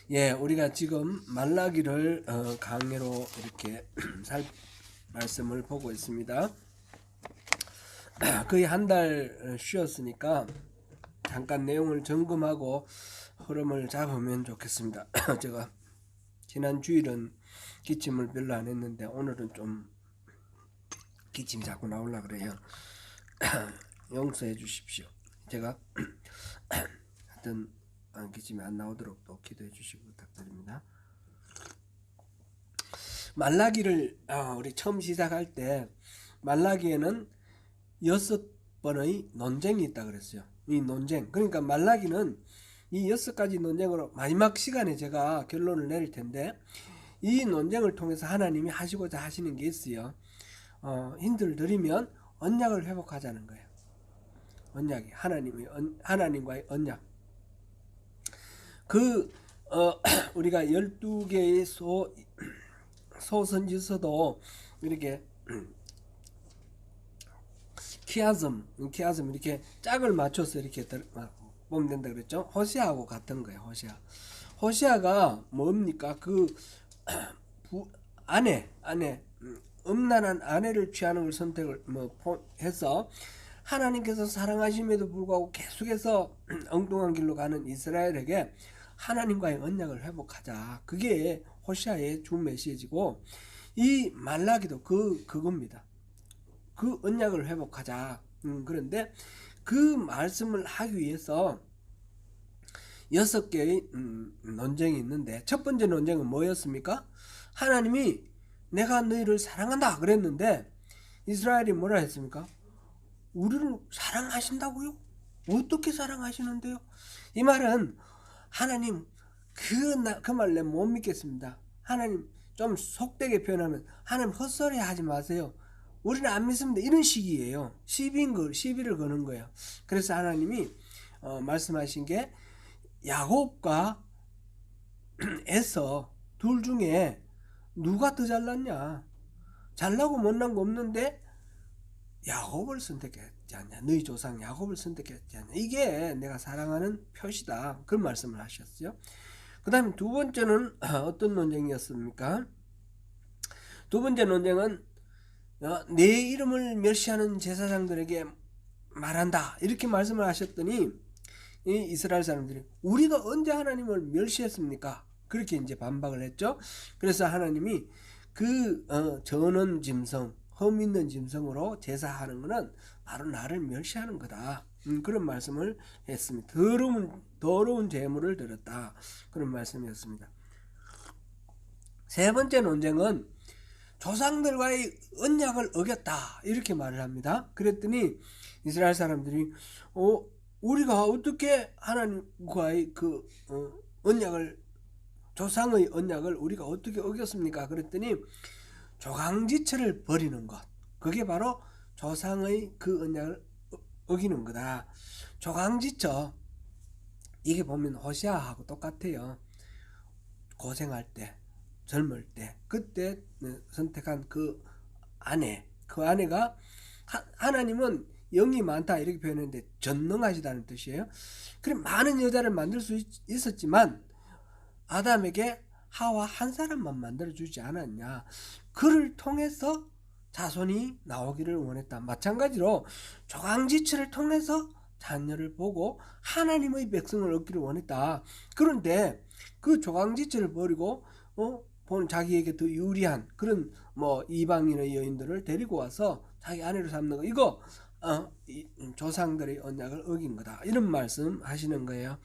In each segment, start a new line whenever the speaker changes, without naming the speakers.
예, 우리가 지금 말라기를 강해로 이렇게 말씀을 보고 있습니다. 거의 한 달 쉬었으니까 잠깐 내용을 점검하고 흐름을 잡으면 좋겠습니다. 제가 지난 주일은 기침을 별로 안 했는데 오늘은 좀 기침이 자꾸 나오려 그래요. 용서해 주십시오. 제가 하여튼 기침이 안 나오도록 또 기도해 주시고 부탁드립니다. 말라기를 우리 처음 시작할 때 말라기에는 6번의 논쟁이 있다 그랬어요. 이 논쟁, 그러니까 말라기는 이 6가지 논쟁으로 마지막 시간에 제가 결론을 내릴 텐데, 이 논쟁을 통해서 하나님이 하시고자 하시는 게 있어요. 힌트를 드리면 언약을 회복하자는 거예요. 언약이 하나님과의 언약. 우리가 12개의 소선지서도 이렇게 키아즘 이렇게 짝을 맞춰서 이렇게 보면 된다 그랬죠. 호시아하고 같은 거예요. 호시아가 뭡니까? 아내 음란한 아내를 취하는 걸 선택을 해서 하나님께서 사랑하심에도 불구하고 계속해서 엉뚱한 길로 가는 이스라엘에게 하나님과의 언약을 회복하자. 그게 호시아의 주 메시지고, 이 말라기도 그겁니다. 그 언약을 회복하자. 그런데 그 말씀을 하기 위해서 6개의 논쟁이 있는데, 첫 번째 논쟁은 뭐였습니까? 하나님이 내가 너희를 사랑한다 그랬는데 이스라엘이 뭐라 했습니까? 우리를 사랑하신다고요? 어떻게 사랑하시는데요? 이 말은 하나님 그 말 내가 못 믿겠습니다. 하나님, 좀 속되게 표현하면 하나님 헛소리 하지 마세요. 우리는 안 믿습니다. 이런 식이에요. 시비를 거는 거예요. 그래서 하나님이 말씀하신 게, 야곱과 에서 둘 중에 누가 더 잘났냐? 잘나고 못난 거 없는데 야곱을 선택했지 않냐? 너희 조상 야곱을 선택했지 않냐? 이게 내가 사랑하는 표시다. 그런 말씀을 하셨어요. 그 다음에 두 번째는 어떤 논쟁이었습니까? 두 번째 논쟁은 내 이름을 멸시하는 제사장들에게 말한다, 이렇게 말씀을 하셨더니 이 이스라엘 사람들이 우리가 언제 하나님을 멸시했습니까? 그렇게 이제 반박을 했죠. 그래서 하나님이 저는 짐승, 흠 있는 짐승으로 제사하는 것은 바로 나를 멸시하는 거다. 그런 말씀을 했습니다. 더러운 제물을 드렸다. 그런 말씀이었습니다. 세 번째 논쟁은 조상들과의 언약을 어겼다, 이렇게 말을 합니다. 그랬더니 이스라엘 사람들이 우리가 어떻게 하나님과의 조상의 언약을 우리가 어떻게 어겼습니까? 그랬더니 조강지처를 버리는 것, 그게 바로 조상의 그 언약을 어기는 거다. 조강지처, 이게 보면 호시아하고 똑같아요. 고생할 때, 젊을 때, 그때 선택한 그 아내가 하나님은 영이 많다 이렇게 표현했는데 전능하시다는 뜻이에요. 그럼 많은 여자를 만들 수 있었지만 아담에게 하와 한 사람만 만들어주지 않았냐? 그를 통해서 자손이 나오기를 원했다. 마찬가지로 조강지처를 통해서 자녀를 보고 하나님의 백성을 얻기를 원했다. 그런데 그 조강지처를 버리고 자기에게 더 유리한 그런 이방인의 여인들을 데리고 와서 자기 아내로 삼는 거, 이거 조상들의 언약을 어긴 거다, 이런 말씀 하시는 거예요.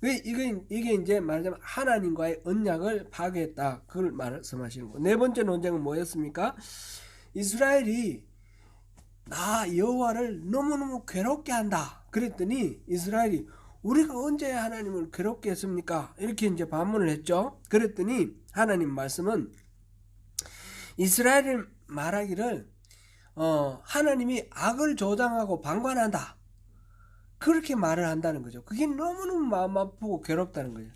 이게 이제 말하자면 하나님과의 언약을 파괴했다, 그걸 말씀하시는 거예요. 네 번째 논쟁은 뭐였습니까? 이스라엘이 나 여호와를 너무너무 괴롭게 한다 그랬더니 이스라엘이 우리가 언제 하나님을 괴롭게 했습니까? 이렇게 이제 반문을 했죠. 그랬더니 하나님 말씀은 이스라엘을 말하기를 하나님이 악을 조장하고 방관한다, 그렇게 말을 한다는 거죠. 그게 너무너무 마음 아프고 괴롭다는 거죠.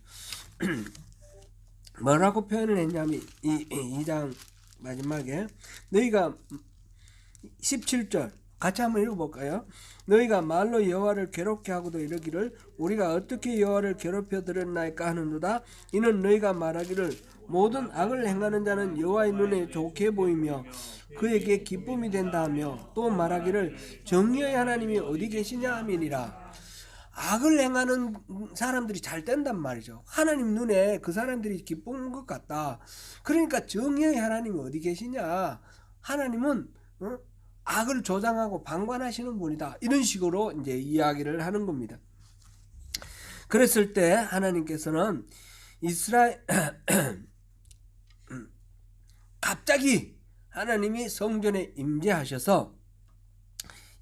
뭐라고 표현을 했냐면 이 2장 마지막에 너희가 17절 같이 한번 읽어볼까요? 너희가 말로 여호와를 괴롭게 하고도 이르기를 우리가 어떻게 여호와를 괴롭혀 드렸나이까 하는도다. 이는 너희가 말하기를 모든 악을 행하는 자는 여호와의 눈에 좋게 보이며 그에게 기쁨이 된다 하며 또 말하기를 정의의 하나님이 어디 계시냐 함이니라. 악을 행하는 사람들이 잘 된단 말이죠. 하나님 눈에 그 사람들이 기쁜 것 같다. 그러니까 정의의 하나님이 어디 계시냐. 하나님은 악을 조장하고 방관하시는 분이다. 이런 식으로 이제 이야기를 하는 겁니다. 그랬을 때 하나님께서는 이스라엘 갑자기 하나님이 성전에 임재하셔서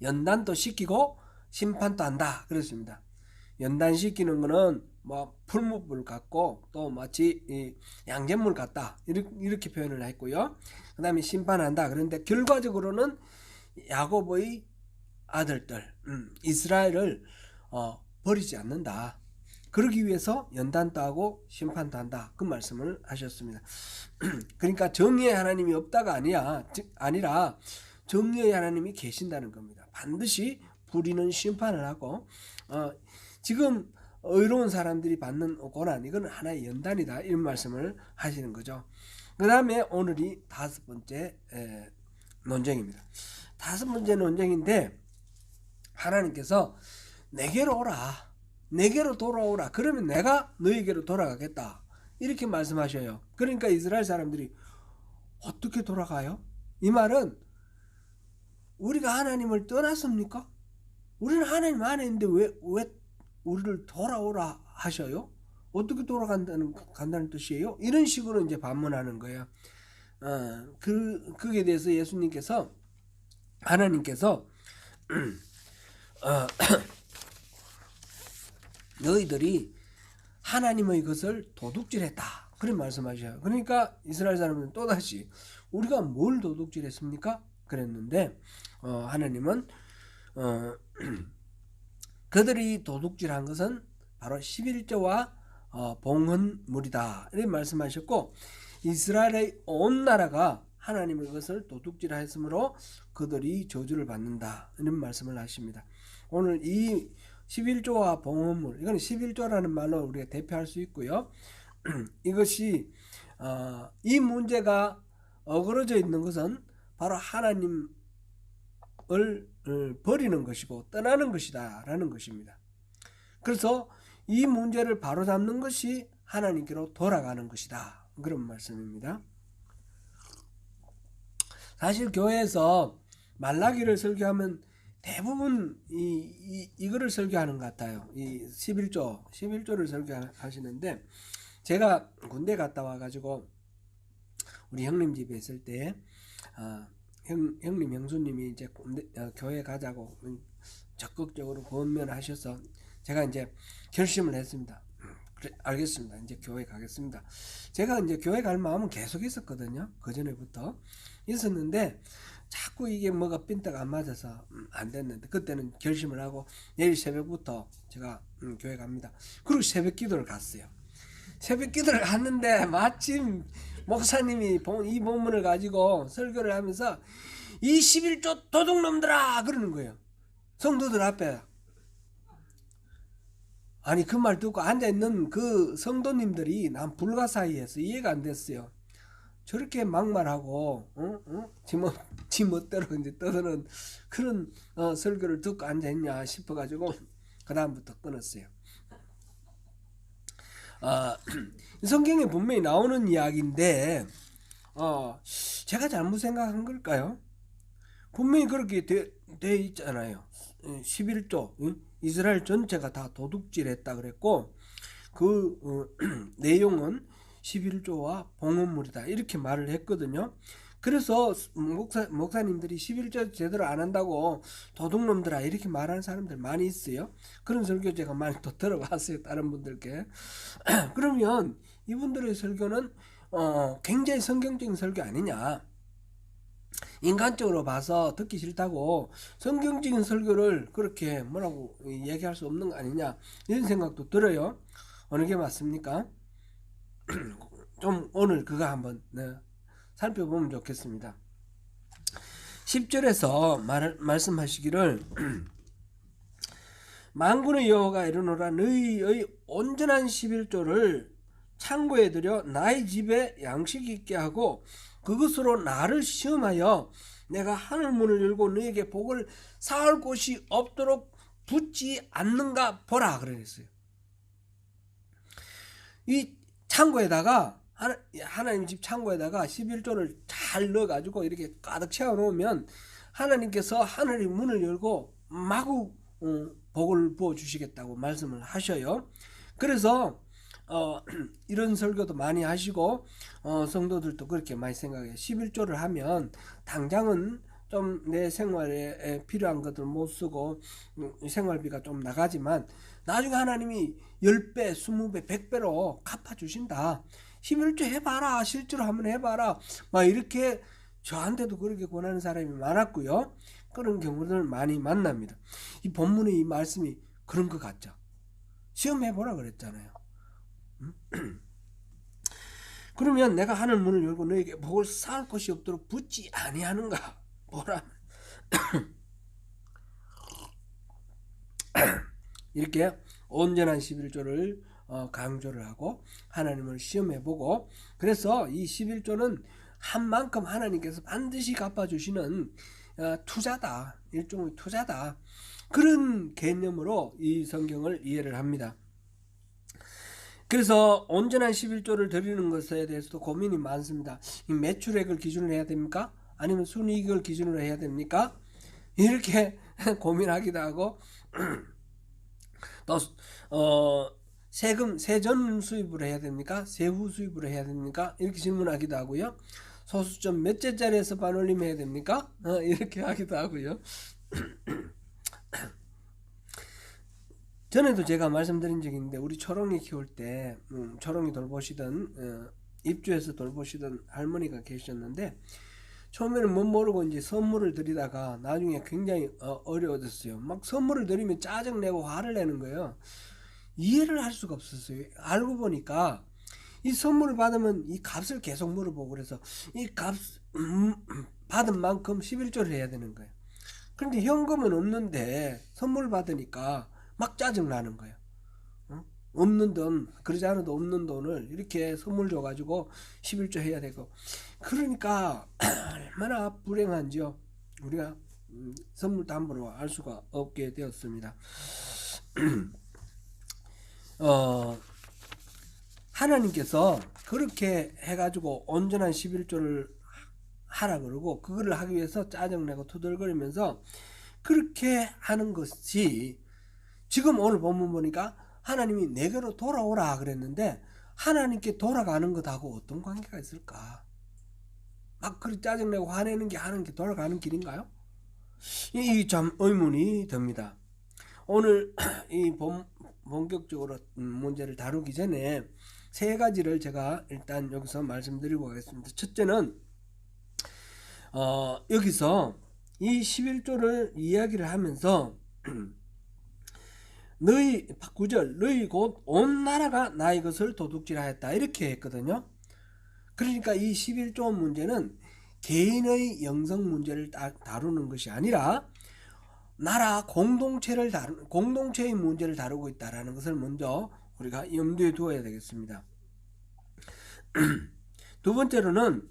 연단도 시키고 심판도 한다 그랬습니다. 연단시키는 거는 뭐 풀무불 같고 또 마치 양잿물 같다 이렇게 표현을 했고요. 그 다음에 심판한다. 그런데 결과적으로는 야곱의 아들들 이스라엘을 버리지 않는다. 그러기 위해서 연단도 하고 심판도 한다. 그 말씀을 하셨습니다. 그러니까 정의의 하나님이 없다가 아니라 정의의 하나님이 계신다는 겁니다. 반드시 불의는 심판을 하고 지금 의로운 사람들이 받는 고난 이건 하나의 연단이다. 이런 말씀을 하시는 거죠. 그 다음에 오늘이 5번째 논쟁입니다. 5번째 논쟁인데 하나님께서 내게로 오라. 내게로 돌아오라. 그러면 내가 너희에게로 돌아가겠다. 이렇게 말씀하셔요. 그러니까 이스라엘 사람들이 어떻게 돌아가요? 이 말은 우리가 하나님을 떠났습니까? 우리는 하나님 안에 있는데 왜 우리를 돌아오라 하셔요? 어떻게 간다는 뜻이에요? 이런 식으로 이제 반문하는 거예요. 그에 대해서 예수님께서 하나님께서 너희들이 하나님의 것을 도둑질했다. 그런 말씀하셔요. 그러니까 이스라엘 사람들은 또다시 우리가 뭘 도둑질했습니까? 그랬는데 하나님은 그들이 도둑질한 것은 바로 11조와 봉헌물이다. 이렇게 말씀하셨고 이스라엘의 온 나라가 하나님의 것을 도둑질하였으므로 그들이 저주를 받는다. 이런 말씀을 하십니다. 오늘 이 11조와 봉헌물 이건 11조라는 말로 우리가 대표할 수 있고요. 이것이 이 문제가 어그러져 있는 것은 바로 하나님을 버리는 것이고 떠나는 것이다 라는 것입니다. 그래서 이 문제를 바로잡는 것이 하나님께로 돌아가는 것이다. 그런 말씀입니다. 사실 교회에서 말라기를 설교하면 대부분 이거를 설교하는 것 같아요. 이 11조를 설교하시는데 제가 군대 갔다 와가지고 우리 형님 집에 있을 때 형님 형수님이 이제 교회 가자고 적극적으로 권면하셔서 제가 이제 결심을 했습니다. 그래, 알겠습니다. 이제 교회 가겠습니다. 제가 이제 교회 갈 마음은 계속 있었거든요. 그 전에부터 있었는데 자꾸 이게 뭐가 핀딱 안 맞아서 안 됐는데 그때는 결심을 하고 내일 새벽부터 제가 교회 갑니다. 그리고 새벽 기도를 갔어요. 새벽 기도를 갔는데 마침 목사님이 이 본문을 가지고 설교를 하면서 이 11조 도둑놈들아 그러는 거예요. 성도들 앞에. 아니 그 말 듣고 앉아있는 그 성도님들이 난 불가사의해서 이해가 안 됐어요. 저렇게 막말하고 지 멋대로 이제 떠드는 그런 설교를 듣고 앉아있냐 싶어가지고 그 다음부터 끊었어요. 성경에 분명히 나오는 이야기인데 제가 잘못 생각한 걸까요? 분명히 그렇게 돼 있잖아요. 11조 이스라엘 전체가 다 도둑질했다 그랬고 그 내용은 11조와 봉헌물이다 이렇게 말을 했거든요. 그래서 목사님들이 11조 제대로 안 한다고 도둑놈들아 이렇게 말하는 사람들 많이 있어요. 그런 설교 제가 많이 또 들어봤어요. 다른 분들께. 그러면 이분들의 설교는 굉장히 성경적인 설교 아니냐. 인간적으로 봐서 듣기 싫다고 성경적인 설교를 그렇게 뭐라고 얘기할 수 없는 거 아니냐 이런 생각도 들어요. 어느 게 맞습니까? 좀 오늘 그거 한번 살펴보면 좋겠습니다. 10절에서 말씀하시기를 만군의 여호와가 이르노라 너희의 온전한 11조를 창고에 들여 나의 집에 양식 있게 하고 그것으로 나를 시험하여 내가 하늘 문을 열고 너에게 복을 쌓을 곳이 없도록 붙지 않는가 보라 그랬어요. 이 창고에다가 하나님 집 창고에다가 11조를 잘 넣어가지고 이렇게 가득 채워놓으면 하나님께서 하늘의 문을 열고 마구 복을 부어주시겠다고 말씀을 하셔요. 그래서 이런 설교도 많이 하시고 성도들도 그렇게 많이 생각해요. 11조를 하면 당장은 좀 내 생활에 필요한 것들 못 쓰고 생활비가 좀 나가지만 나중에 하나님이 10배, 20배, 100배로 갚아주신다. 11조 해봐라. 실제로 한번 해봐라. 막 이렇게 저한테도 그렇게 권하는 사람이 많았고요. 그런 경우를 많이 만납니다. 이 본문의 이 말씀이 그런 것 같죠. 시험해보라 그랬잖아요. 그러면 내가 하늘 문을 열고 너에게 복을 쌓을 것이 없도록 붙지 아니하는가 보라. 이렇게 온전한 11조를 강조를 하고 하나님을 시험해보고, 그래서 이 11조는 한 만큼 하나님께서 반드시 갚아주시는 투자다, 일종의 투자다, 그런 개념으로 이 성경을 이해를 합니다. 그래서 온전한 11조를 드리는 것에 대해서도 고민이 많습니다. 이 매출액을 기준으로 해야 됩니까? 아니면 순이익을 기준으로 해야 됩니까? 이렇게 고민하기도 하고 또 세전 수입으로 해야 됩니까? 세후 수입으로 해야 됩니까? 이렇게 질문하기도 하고요. 소수점 몇째짜리에서 반올림 해야 됩니까? 이렇게 하기도 하고요. 전에도 제가 말씀드린 적이 있는데, 우리 초롱이 키울 때 초롱이 돌보시던 입주해서 돌보시던 할머니가 계셨는데, 처음에는 못 모르고 이제 선물을 드리다가 나중에 굉장히 어려워졌어요. 막 선물을 드리면 짜증내고 화를 내는 거예요. 이해를 할 수가 없었어요. 알고 보니까 이 선물을 받으면 이 값을 계속 물어보고, 그래서 이 값 받은 만큼 11조를 해야 되는 거예요. 그런데 현금은 없는데 선물 받으니까 막 짜증나는 거예요. 없는 돈, 그러지 않아도 없는 돈을 이렇게 선물 줘가지고 11조 해야 되고, 그러니까 얼마나 불행한지요. 우리가 선물 담보로 알 수가 없게 되었습니다. 하나님께서 그렇게 해가지고 온전한 11조를 하라 그러고, 그거를 하기 위해서 짜증내고 투덜거리면서 그렇게 하는 것이, 지금 오늘 본문 보니까 하나님이 내게로 돌아오라 그랬는데, 하나님께 돌아가는 것하고 어떤 관계가 있을까? 막 그렇게 짜증내고 화내는 게 하나님께 돌아가는 길인가요? 이 참 의문이 듭니다. 오늘 이 본격적으로 문제를 다루기 전에 세 가지를 제가 일단 여기서 말씀드리고 가겠습니다. 첫째는 여기서 이 11조를 이야기를 하면서 너희 9절 너희 곧 온 나라가 나의 것을 도둑질하였다 이렇게 했거든요. 그러니까 이 11조 문제는 개인의 영성 문제를 다루는 것이 아니라 나라 공동체의 문제를 다루고 있다는 것을 먼저 우리가 염두에 두어야 되겠습니다. 두 번째로는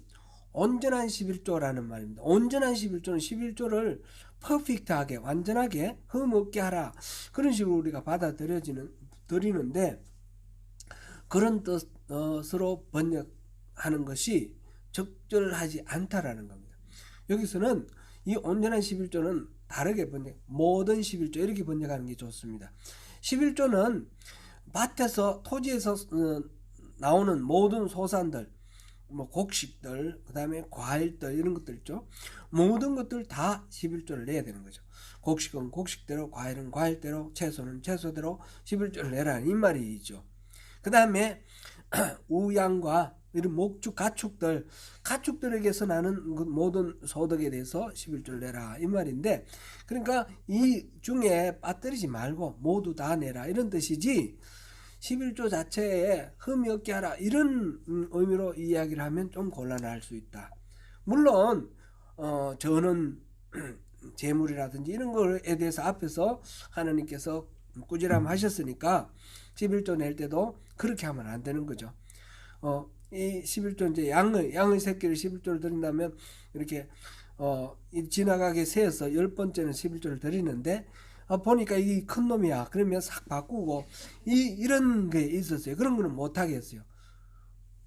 온전한 11조라는 말입니다. 온전한 11조는 11조를 퍼펙트하게, 완전하게 흠없게 하라, 그런 식으로 우리가 받아들이는데, 그런 뜻으로 번역하는 것이 적절하지 않다라는 겁니다. 여기서는 이 온전한 11조는 다르게 모든 11조 이렇게 번역하는 게 좋습니다. 11조는 밭에서, 토지에서 나오는 모든 소산들, 곡식들, 그 다음에 과일들, 이런 것들 있죠. 모든 것들 다 11조를 내야 되는 거죠. 곡식은 곡식대로, 과일은 과일대로, 채소는 채소대로 11조를 내라, 이 말이죠. 그 다음에 우양과 이런 목축, 가축들에게서 나는 모든 소득에 대해서 11조를 내라, 이 말인데, 그러니까 이 중에 빠뜨리지 말고 모두 다 내라, 이런 뜻이지 11조 자체에 흠이 없게 하라, 이런 의미로 이야기를 하면 좀 곤란할 수 있다. 물론 저는 재물이라든지 이런 거에 대해서 앞에서 하나님께서 꾸지람 하셨으니까 11조 낼 때도 그렇게 하면 안 되는 거죠. 이 11조 이제 양의 새끼를 11조를 드린다면 이렇게 지나가게 세어서 10번째는 11조를 드리는데 보니까 이 큰 놈이야. 그러면 싹 바꾸고 이런 게 있었어요. 그런 거는 못 하겠어요.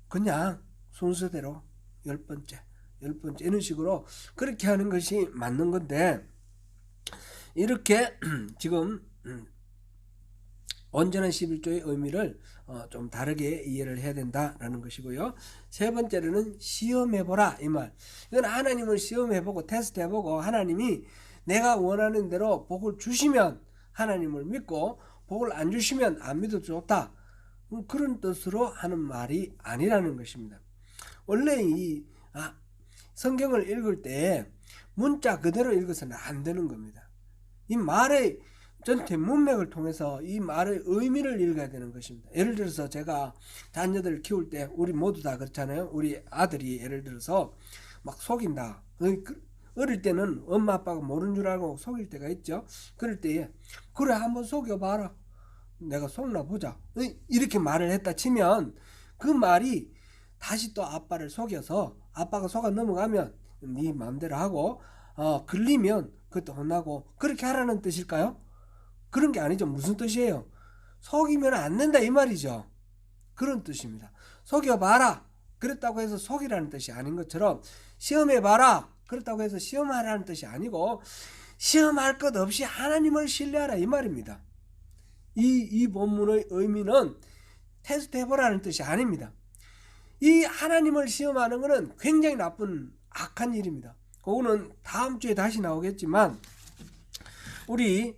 그냥 순서대로 10번째 이런 식으로 그렇게 하는 것이 맞는 건데, 이렇게 지금 온전한 11조의 의미를 좀 다르게 이해를 해야 된다라는 것이고요. 세 번째로는 시험해보라 이 말. 이건 하나님을 시험해보고 테스트해보고 하나님이 내가 원하는 대로 복을 주시면 하나님을 믿고 복을 안 주시면 안 믿어도 좋다, 그런 뜻으로 하는 말이 아니라는 것입니다. 원래 이 성경을 읽을 때 문자 그대로 읽어서는 안 되는 겁니다. 이 말의 전체 문맥을 통해서 이 말의 의미를 읽어야 되는 것입니다. 예를 들어서 제가 자녀들을 키울 때 우리 모두 다 그렇잖아요. 우리 아들이 예를 들어서 막 속인다. 어릴 때는 엄마 아빠가 모르는 줄 알고 속일 때가 있죠. 그럴 때에 그래 한번 속여봐라, 내가 속나 보자, 이렇게 말을 했다 치면 그 말이 다시 또 아빠를 속여서 아빠가 속아 넘어가면 네 마음대로 하고 걸리면 그것도 혼나고 그렇게 하라는 뜻일까요? 그런 게 아니죠. 무슨 뜻이에요? 속이면 안 된다 이 말이죠. 그런 뜻입니다. 속여봐라 그랬다고 해서 속이라는 뜻이 아닌 것처럼 시험해봐라 그렇다고 해서 시험하라는 뜻이 아니고 시험할 것 없이 하나님을 신뢰하라 이 말입니다. 이 본문의 의미는 테스트 해보라는 뜻이 아닙니다. 이 하나님을 시험하는 것은 굉장히 나쁜 악한 일입니다. 그거는 다음 주에 다시 나오겠지만 우리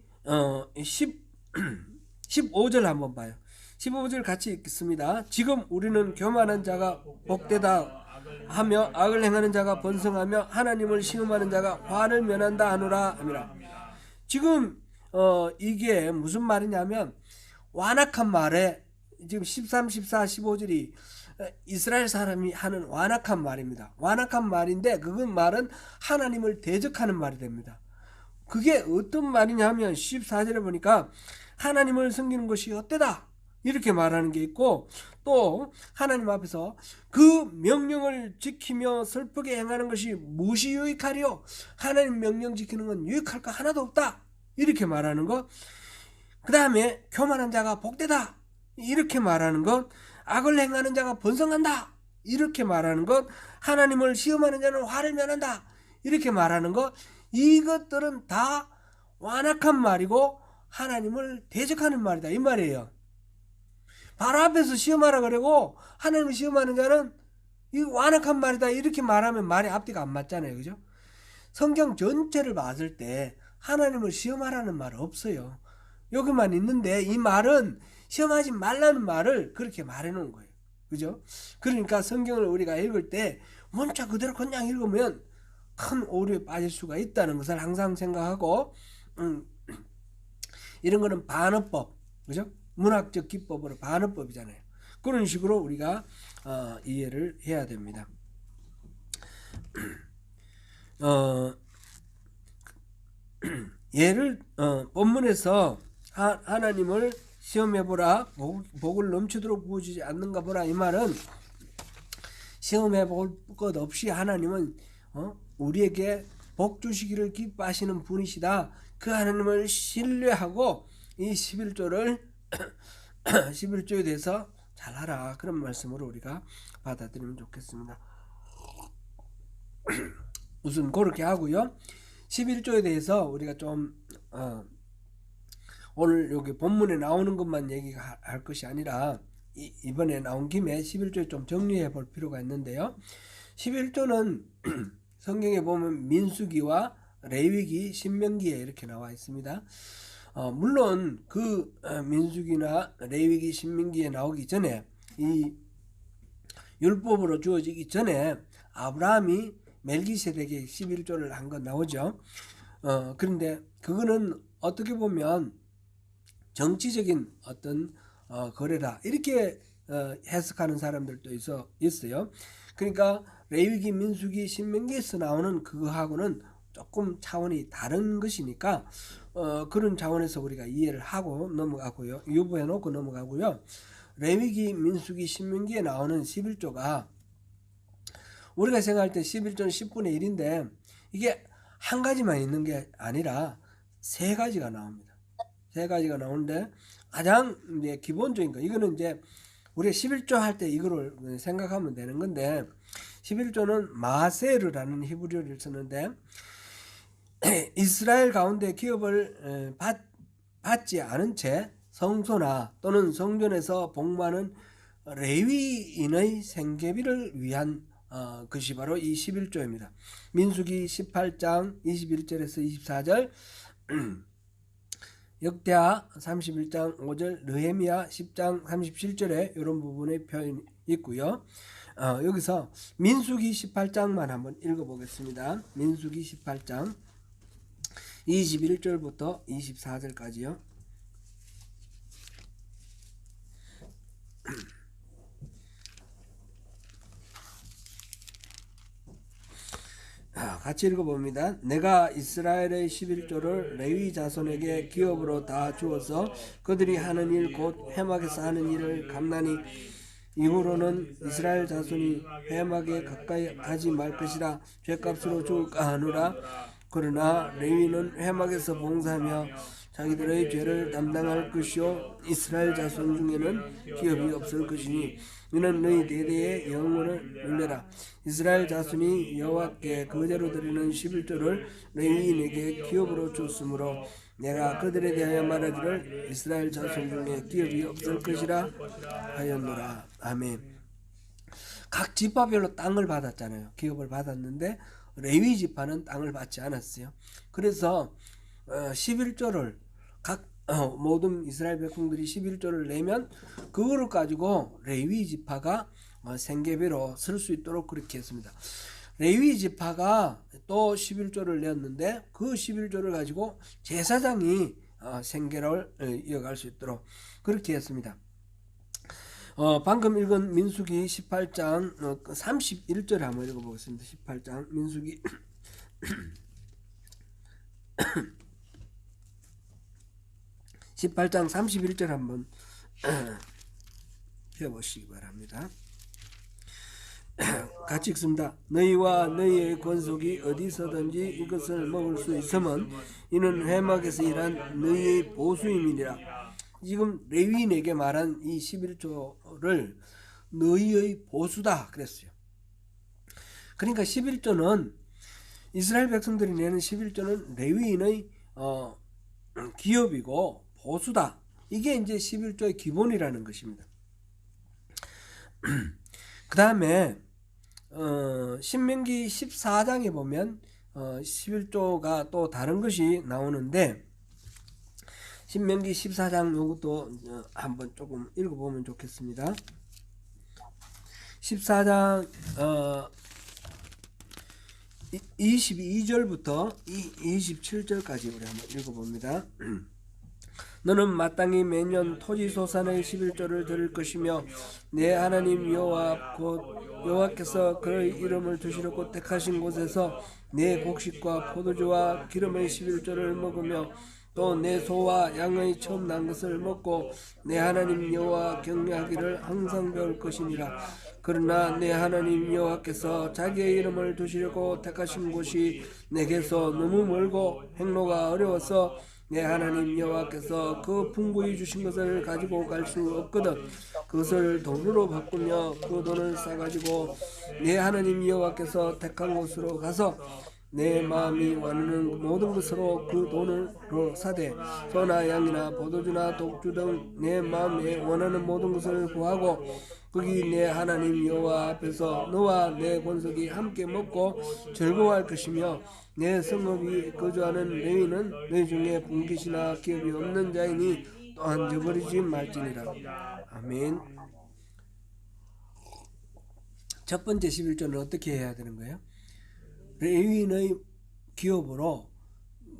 15절 한번 봐요. 15절 같이 읽겠습니다. 지금 우리는 교만한 자가 복되다 하며 악을 행하는 자가 번성하며 하나님을 시험하는 자가 화를 면한다 하노라 함이라. 지금 이게 무슨 말이냐면 완악한 말에 지금 13, 14, 15절이 이스라엘 사람이 하는 완악한 말입니다. 완악한 말인데 그 말은 하나님을 대적하는 말이 됩니다. 그게 어떤 말이냐면 14절에 보니까 하나님을 섬기는 것이 어때다 이렇게 말하는 게 있고, 또 하나님 앞에서 그 명령을 지키며 슬프게 행하는 것이 무엇이 유익하리요? 하나님 명령 지키는 건 유익할 거 하나도 없다 이렇게 말하는 것. 그 다음에 교만한 자가 복되다 이렇게 말하는 것. 악을 행하는 자가 번성한다 이렇게 말하는 것. 하나님을 시험하는 자는 화를 면한다 이렇게 말하는 것. 이것들은 다 완악한 말이고 하나님을 대적하는 말이다 이 말이에요. 바로 앞에서 시험하라 그러고 하나님을 시험하는 자는 이 완악한 말이다 이렇게 말하면 말이 앞뒤가 안 맞잖아요. 그죠? 성경 전체를 봤을 때 하나님을 시험하라는 말 없어요. 여기만 있는데 이 말은 시험하지 말라는 말을 그렇게 말해 놓은 거예요. 그죠? 그러니까 성경을 우리가 읽을 때 문자 그대로 그냥 읽으면 큰 오류에 빠질 수가 있다는 것을 항상 생각하고, 이런 거는 반어법, 그죠? 문학적 기법으로 반어법이잖아요. 그런 식으로 우리가 이해를 해야 됩니다. 예를 본문에서 하나님을 시험해보라, 복을 넘치도록 부어주지 않는가 보라 이 말은 시험해볼 것 없이 하나님은 우리에게 복 주시기를 기뻐하시는 분이시다. 그 하나님을 신뢰하고 이 11조를 11조에 대해서 잘하라 그런 말씀으로 우리가 받아들이면 좋겠습니다. 우선 그렇게 하고요. 11조에 대해서 우리가 좀 오늘 여기 본문에 나오는 것만 얘기할 것이 아니라 이번에 나온 김에 11조에 좀 정리해 볼 필요가 있는데요. 11조는 성경에 보면 민수기와 레위기, 신명기에 이렇게 나와 있습니다. 물론 그 민수기나 레위기, 신명기에 나오기 전에 이 율법으로 주어지기 전에 아브라함이 멜기세덱에 11조를 한 건 나오죠. 그런데 그거는 어떻게 보면 정치적인 어떤 거래다 이렇게 해석하는 사람들도 있어요. 그러니까 레위기, 민수기, 신명기에서 나오는 그거하고는 조금 차원이 다른 것이니까 그런 차원에서 우리가 이해를 하고 넘어가고요. 유보해 놓고 넘어가고요. 레위기, 민수기, 신명기에 나오는 11조가 우리가 생각할 때 11조는 10분의 1인데 이게 한 가지만 있는 게 아니라 세 가지가 나옵니다. 세 가지가 나오는데 가장 이제 기본적인 거, 이거는 이제 우리가 11조 할 때 이거를 생각하면 되는 건데, 11조는 마세르라는 히브리어를 쓰는데 이스라엘 가운데 기업을 받지 않은 채 성소나 또는 성전에서 복무하는 레위인의 생계비를 위한 것이 바로 이 11조입니다. 민수기 18장 21절에서 24절, 역대하 31장 5절, 느헤미야 10장 37절에 이런 부분의 표현이 있고요. 여기서 민수기 18장만 한번 읽어보겠습니다. 민수기 18장 21절부터 24절까지요. 같이 읽어봅니다. 내가 이스라엘의 11조를 레위 자손에게 기업으로 다 주어서 그들이 하는 일 곧 회막에서 하는 일을 감나니 이후로는 이스라엘 자손이 회막에 가까이 하지 말 것이라 죗값으로 줄까 하노라. 그러나 레위는 회막에서 봉사하며 자기들의 죄를 담당할 것이요 이스라엘 자손 중에는 기업이 없을 것이니 이는 너희 대대의 영혼을 늘려라. 이스라엘 자손이 여호와께 거제로 드리는 11조를 레위인에게 기업으로 줬으므로 내가 그들에 대하여 말하기를 이스라엘 자손 중에 기업이 없을 것이라 하였노라. 아멘. 각 지파별로 땅을 받았잖아요. 기업을 받았는데 레위 지파는 땅을 받지 않았어요. 그래서 11조를 각 모든 이스라엘 백성들이 11조를 내면 그거를 가지고 레위 지파가 생계비로 쓸 수 있도록 그렇게 했습니다. 레위 지파가 또 11조를 냈는데 그 11조를 가지고 제사장이 생계를 이어갈 수 있도록 그렇게 했습니다. 방금 읽은 민수기 18장 31절 한번 읽어보겠습니다. 18장 민수기 18장 31절 한번 펴보시기 바랍니다. 같이 읽습니다. 너희와 너희의 권속이 어디서든지 이것을 먹을 수 있으면 이는 회막에서 일한 너희의 보수임이니라. 지금 레위인에게 말한 이 11조를 너희의 보수다 그랬어요. 그러니까 11조는 이스라엘 백성들이 내는 11조는 레위인의 기업이고 보수다. 이게 이제 11조의 기본이라는 것입니다. 그 다음에 신명기 14장에 보면 11조가 또 다른 것이 나오는데 신명기 14장 요것도 한번 조금 읽어보면 좋겠습니다. 14장 22절부터 27절까지 우리 한번 읽어봅니다. 너는 마땅히 매년 토지 소산의 11조를 드릴 것이며 내 하나님 여호와 곧 여호와께서 그의 이름을 두시려고 택하신 곳에서 내 곡식과 포도주와 기름의 11조를 먹으며 또 내 소와 양의 처음 난 것을 먹고 내 하나님 여호와 경외하기를 항상 배울 것이니라. 그러나 내 하나님 여호와께서 자기의 이름을 두시려고 택하신 곳이 내게서 너무 멀고 행로가 어려워서 내 하나님 여호와께서 그 풍부히 주신 것을 가지고 갈 수 없거든. 그것을 돈으로 바꾸며 그 돈을 싸가지고 내 하나님 여호와께서 택한 곳으로 가서 내 마음이 원하는 모든 것으로 그 돈으로 사되 소나 양이나 포도주나 독주 등 내 마음에 원하는 모든 것을 구하고 거기 내 하나님 여호와 앞에서 너와 내 권속이 함께 먹고 즐거워할 것이며 내 성읍이 거주하는 레위는 너희 중에 분깃이나 기업이 없는 자이니 또한 저버리지 말지니라. 아멘. 첫 번째 11조는 어떻게 해야 되는 거예요? 레위인의 기업으로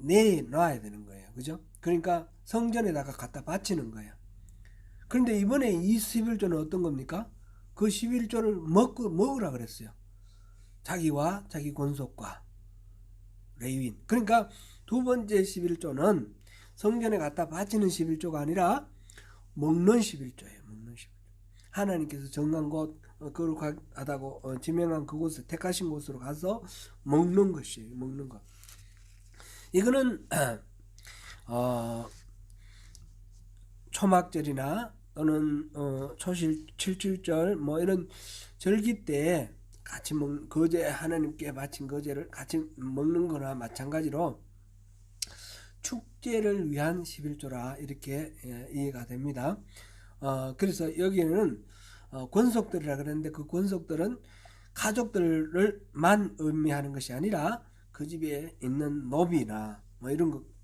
내놔야 되는 거예요. 그죠? 그러니까 성전에다가 갖다 바치는 거예요. 그런데 이번에 이 11조는 어떤 겁니까? 그 11조를 먹으라 그랬어요. 자기와 자기 권속과 레위인. 그러니까 두 번째 11조는 성전에 갖다 바치는 11조가 아니라 먹는 11조예요. 먹는 11조. 하나님께서 정한 곳, 거룩하다고 지명한 그곳에 택하신 곳으로 가서 먹는 것이에요. 먹는 것. 이거는 초막절이나 또는 초실 77절 뭐 이런 절기 때 같이 거제, 하나님께 바친 거제를 같이 먹는 거나 마찬가지로 축제를 위한 11조라 이렇게 이해가 됩니다. 그래서 여기에는 권속들이라 그랬는데 그 권속들은 가족들을만 의미하는 것이 아니라 그 집에 있는 노비나 뭐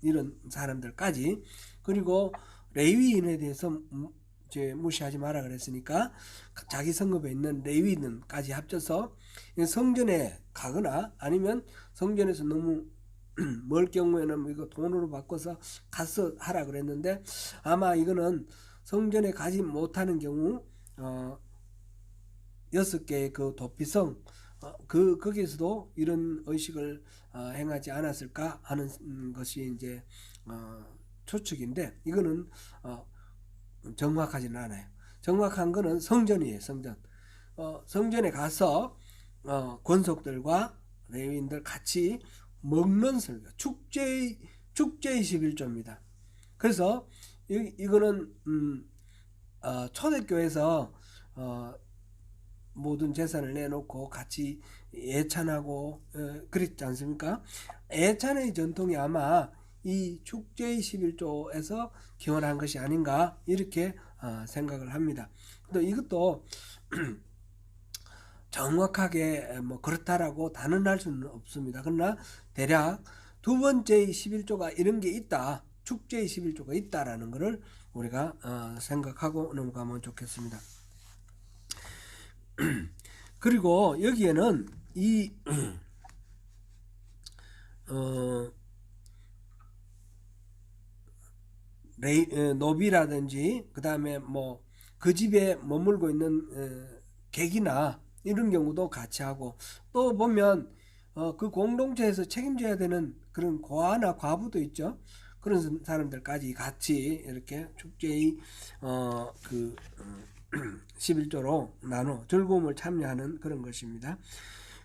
이런 사람들까지, 그리고 레위인에 대해서 무시하지 마라 그랬으니까 자기 성읍에 있는 레위인까지 합쳐서 성전에 가거나 아니면 성전에서 너무 멀 경우에는 이거 돈으로 바꿔서 가서 하라 그랬는데, 아마 이거는 성전에 가지 못하는 경우 6개의 그 도피성 거기에서도 이런 의식을 행하지 않았을까 하는 것이 이제 추측인데, 이거는 정확하지는 않아요. 정확한 거는 성전이에요. 성전에 가서 권속들과 레위인들 같이 먹는 설교, 축제의 11조입니다. 그래서 이거는 초대교회에서 모든 재산을 내놓고 같이 예찬하고 그랬지 않습니까? 예찬의 전통이 아마 이 축제의 11조에서 기원한 것이 아닌가 이렇게 생각을 합니다. 또 이것도 정확하게 뭐 그렇다라고 단언할 수는 없습니다. 그러나 대략 두 번째 11조가 이런 게 있다, 축제의 11조가 있다라는 것을 우리가 생각하고 넘어가면 좋겠습니다. 그리고 여기에는 이 노비라든지 그 다음에 뭐 그 집에 머물고 있는 객이나 이런 경우도 같이 하고, 또 보면 그 공동체에서 책임져야 되는 그런 고아나 과부도 있죠. 그런 사람들까지 같이 이렇게 축제의 11조로 나눠 즐거움을 참여하는 그런 것입니다.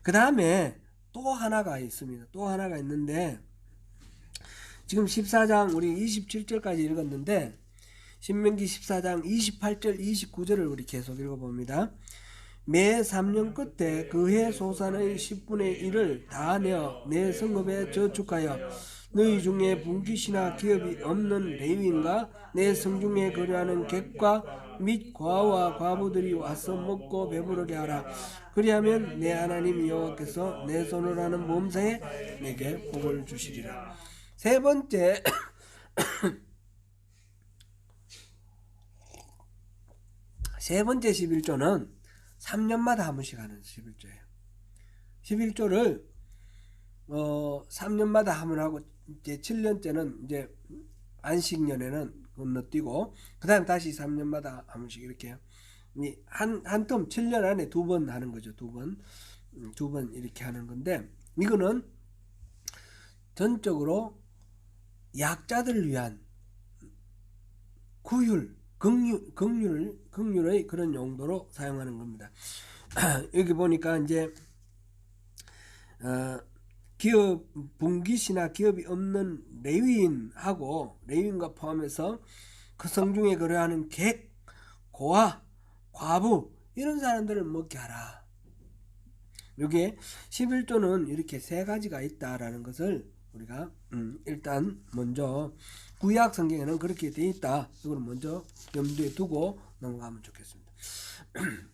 그 다음에 또 하나가 있습니다. 또 하나가 있는데, 지금 14장 우리 27절까지 읽었는데 신명기 14장 28절 29절을 우리 계속 읽어봅니다. 매 3년 끝에 그 해 소산의 10분의 1을 다 내어 내 성읍에 저축하여 너희 중에 분깃이나 기업이 없는 레위인과 내 성중에 거류하는 객과 및 과와 과부들이 와서 먹고 배부르게 하라. 그리하면 내 하나님 여호와께서 내 손으로 하는 몸사에 내게 복을 주시리라. 세 번째 세 번째 11조는 3년마다 한 번씩 하는 11조예요. 11조를 3년마다 한 번 하고 이제 7년째는 이제 안식년에는 건너뛰고 그 다음 다시 3년마다 한 번씩 이렇게 한 텀 7년 안에 두 번 하는 거죠. 두 번 이렇게 하는 건데, 이거는 전적으로 약자들을 위한 긍휼의 그런 용도로 사용하는 겁니다. 여기 보니까 이제 분깃이나 기업이 없는 레위인과 포함해서 그 성중에 거래하는 객, 고아, 과부 이런 사람들을 먹게 하라. 여기에 11조는 이렇게 세 가지가 있다라는 것을 우리가 일단 먼저 구약 성경에는 그렇게 되어 있다, 이걸 먼저 염두에 두고 넘어가면 좋겠습니다.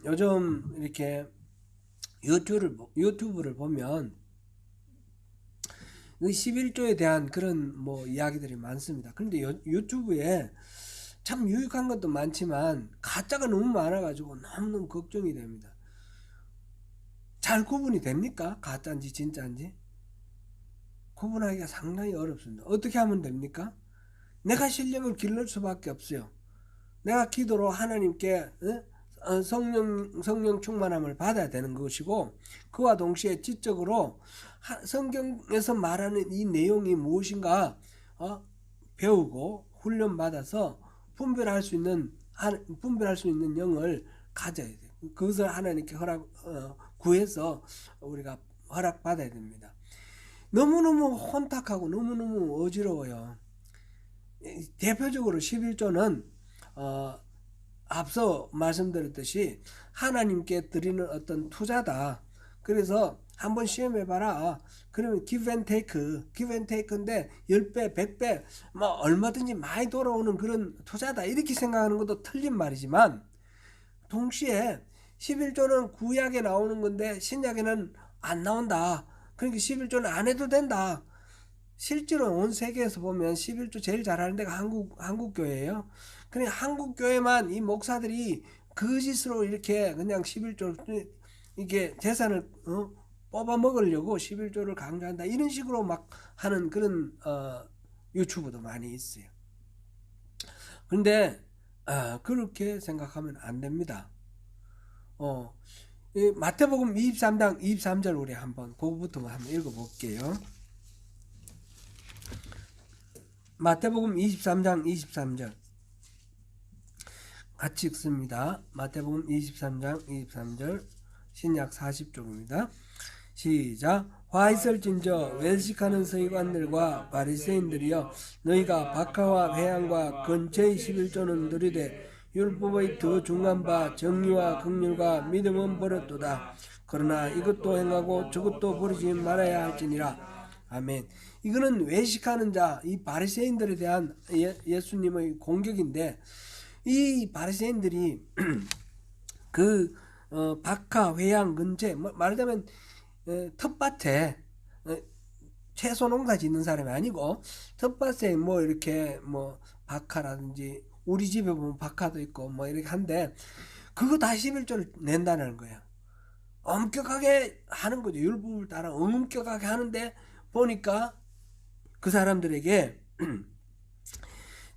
요즘 이렇게 유튜브를 보면 11조에 대한 그런 뭐 이야기들이 많습니다. 그런데 유튜브에 참 유익한 것도 많지만 가짜가 너무 많아가지고 너무 걱정이 됩니다. 잘 구분이 됩니까? 가짜인지 진짜인지 구분하기가 상당히 어렵습니다. 어떻게 하면 됩니까? 내가 실력을 기를 수밖에 없어요. 내가 기도로 하나님께 성령 충만함을 받아야 되는 것이고, 그와 동시에 지적으로 성경에서 말하는 이 내용이 무엇인가 배우고 훈련받아서 분별할 수 있는 영을 가져야 돼요. 그것을 하나님께 구해서 우리가 허락받아야 됩니다. 너무너무 혼탁하고 너무너무 어지러워요. 대표적으로 11조는 앞서 말씀드렸듯이 하나님께 드리는 어떤 투자다. 그래서 한번 시험해봐라. 그러면 give and take인데 10배, 100배 뭐 얼마든지 많이 돌아오는 그런 투자다. 이렇게 생각하는 것도 틀린 말이지만, 동시에 11조는 구약에 나오는 건데 신약에는 안 나온다. 그러니까 11조는 안 해도 된다. 실제로 온 세계에서 보면 11조 제일 잘하는 데가 한국 교회예요. 그러니까 한국 교회만 이 목사들이 거짓으로 이렇게 그냥 11조 이게 재산을 뽑아 먹으려고 11조를 강조한다. 이런 식으로 막 하는 그런 유튜브도 많이 있어요. 그런데 그렇게 생각하면 안 됩니다. 마태복음 23장 23절 우리 그거부터 한번 읽어볼게요. 마태복음 23장 23절 같이 읽습니다. 마태복음 23장 23절 신약 40쪽입니다. 시작. 화 있을진저 외식하는 서기관들과 바리새인들이여, 너희가 박하와 회향과 근처의 11조는 누리되 율법의 더 중한 바 정의와 긍휼과 믿음은 버렸도다. 그러나 이것도 행하고 저것도 버리지 말아야 할지니라. 아멘. 이거는 외식하는 자, 이 바리새인들에 대한 예수님의 공격인데, 이 바리새인들이 박하, 회향 근처에 말하자면 텃밭에 채소 농사 짓는 사람이 아니고 텃밭에 뭐 이렇게 뭐 박하라든지 우리 집에 보면 박하도 있고 뭐 이렇게 한데 그거 다 11조를 낸다는 거예요. 엄격하게 하는 거죠. 율법을 따라 엄격하게 하는데 보니까 그 사람들에게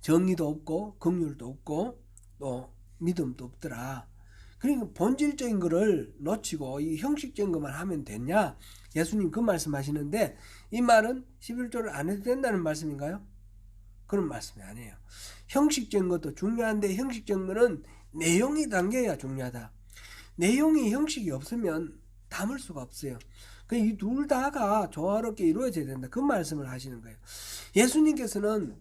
정의도 없고 긍휼도 없고 또 믿음도 없더라. 그러니까 본질적인 거를 놓치고 이 형식적인 것만 하면 되냐? 예수님 그 말씀하시는데, 이 말은 11조를 안 해도 된다는 말씀인가요? 그런 말씀이 아니에요. 형식적인 것도 중요한데 형식적인 거는 내용이 담겨야 중요하다. 내용이 형식이 없으면 담을 수가 없어요. 이 둘 다가 조화롭게 이루어져야 된다. 그 말씀을 하시는 거예요. 예수님께서는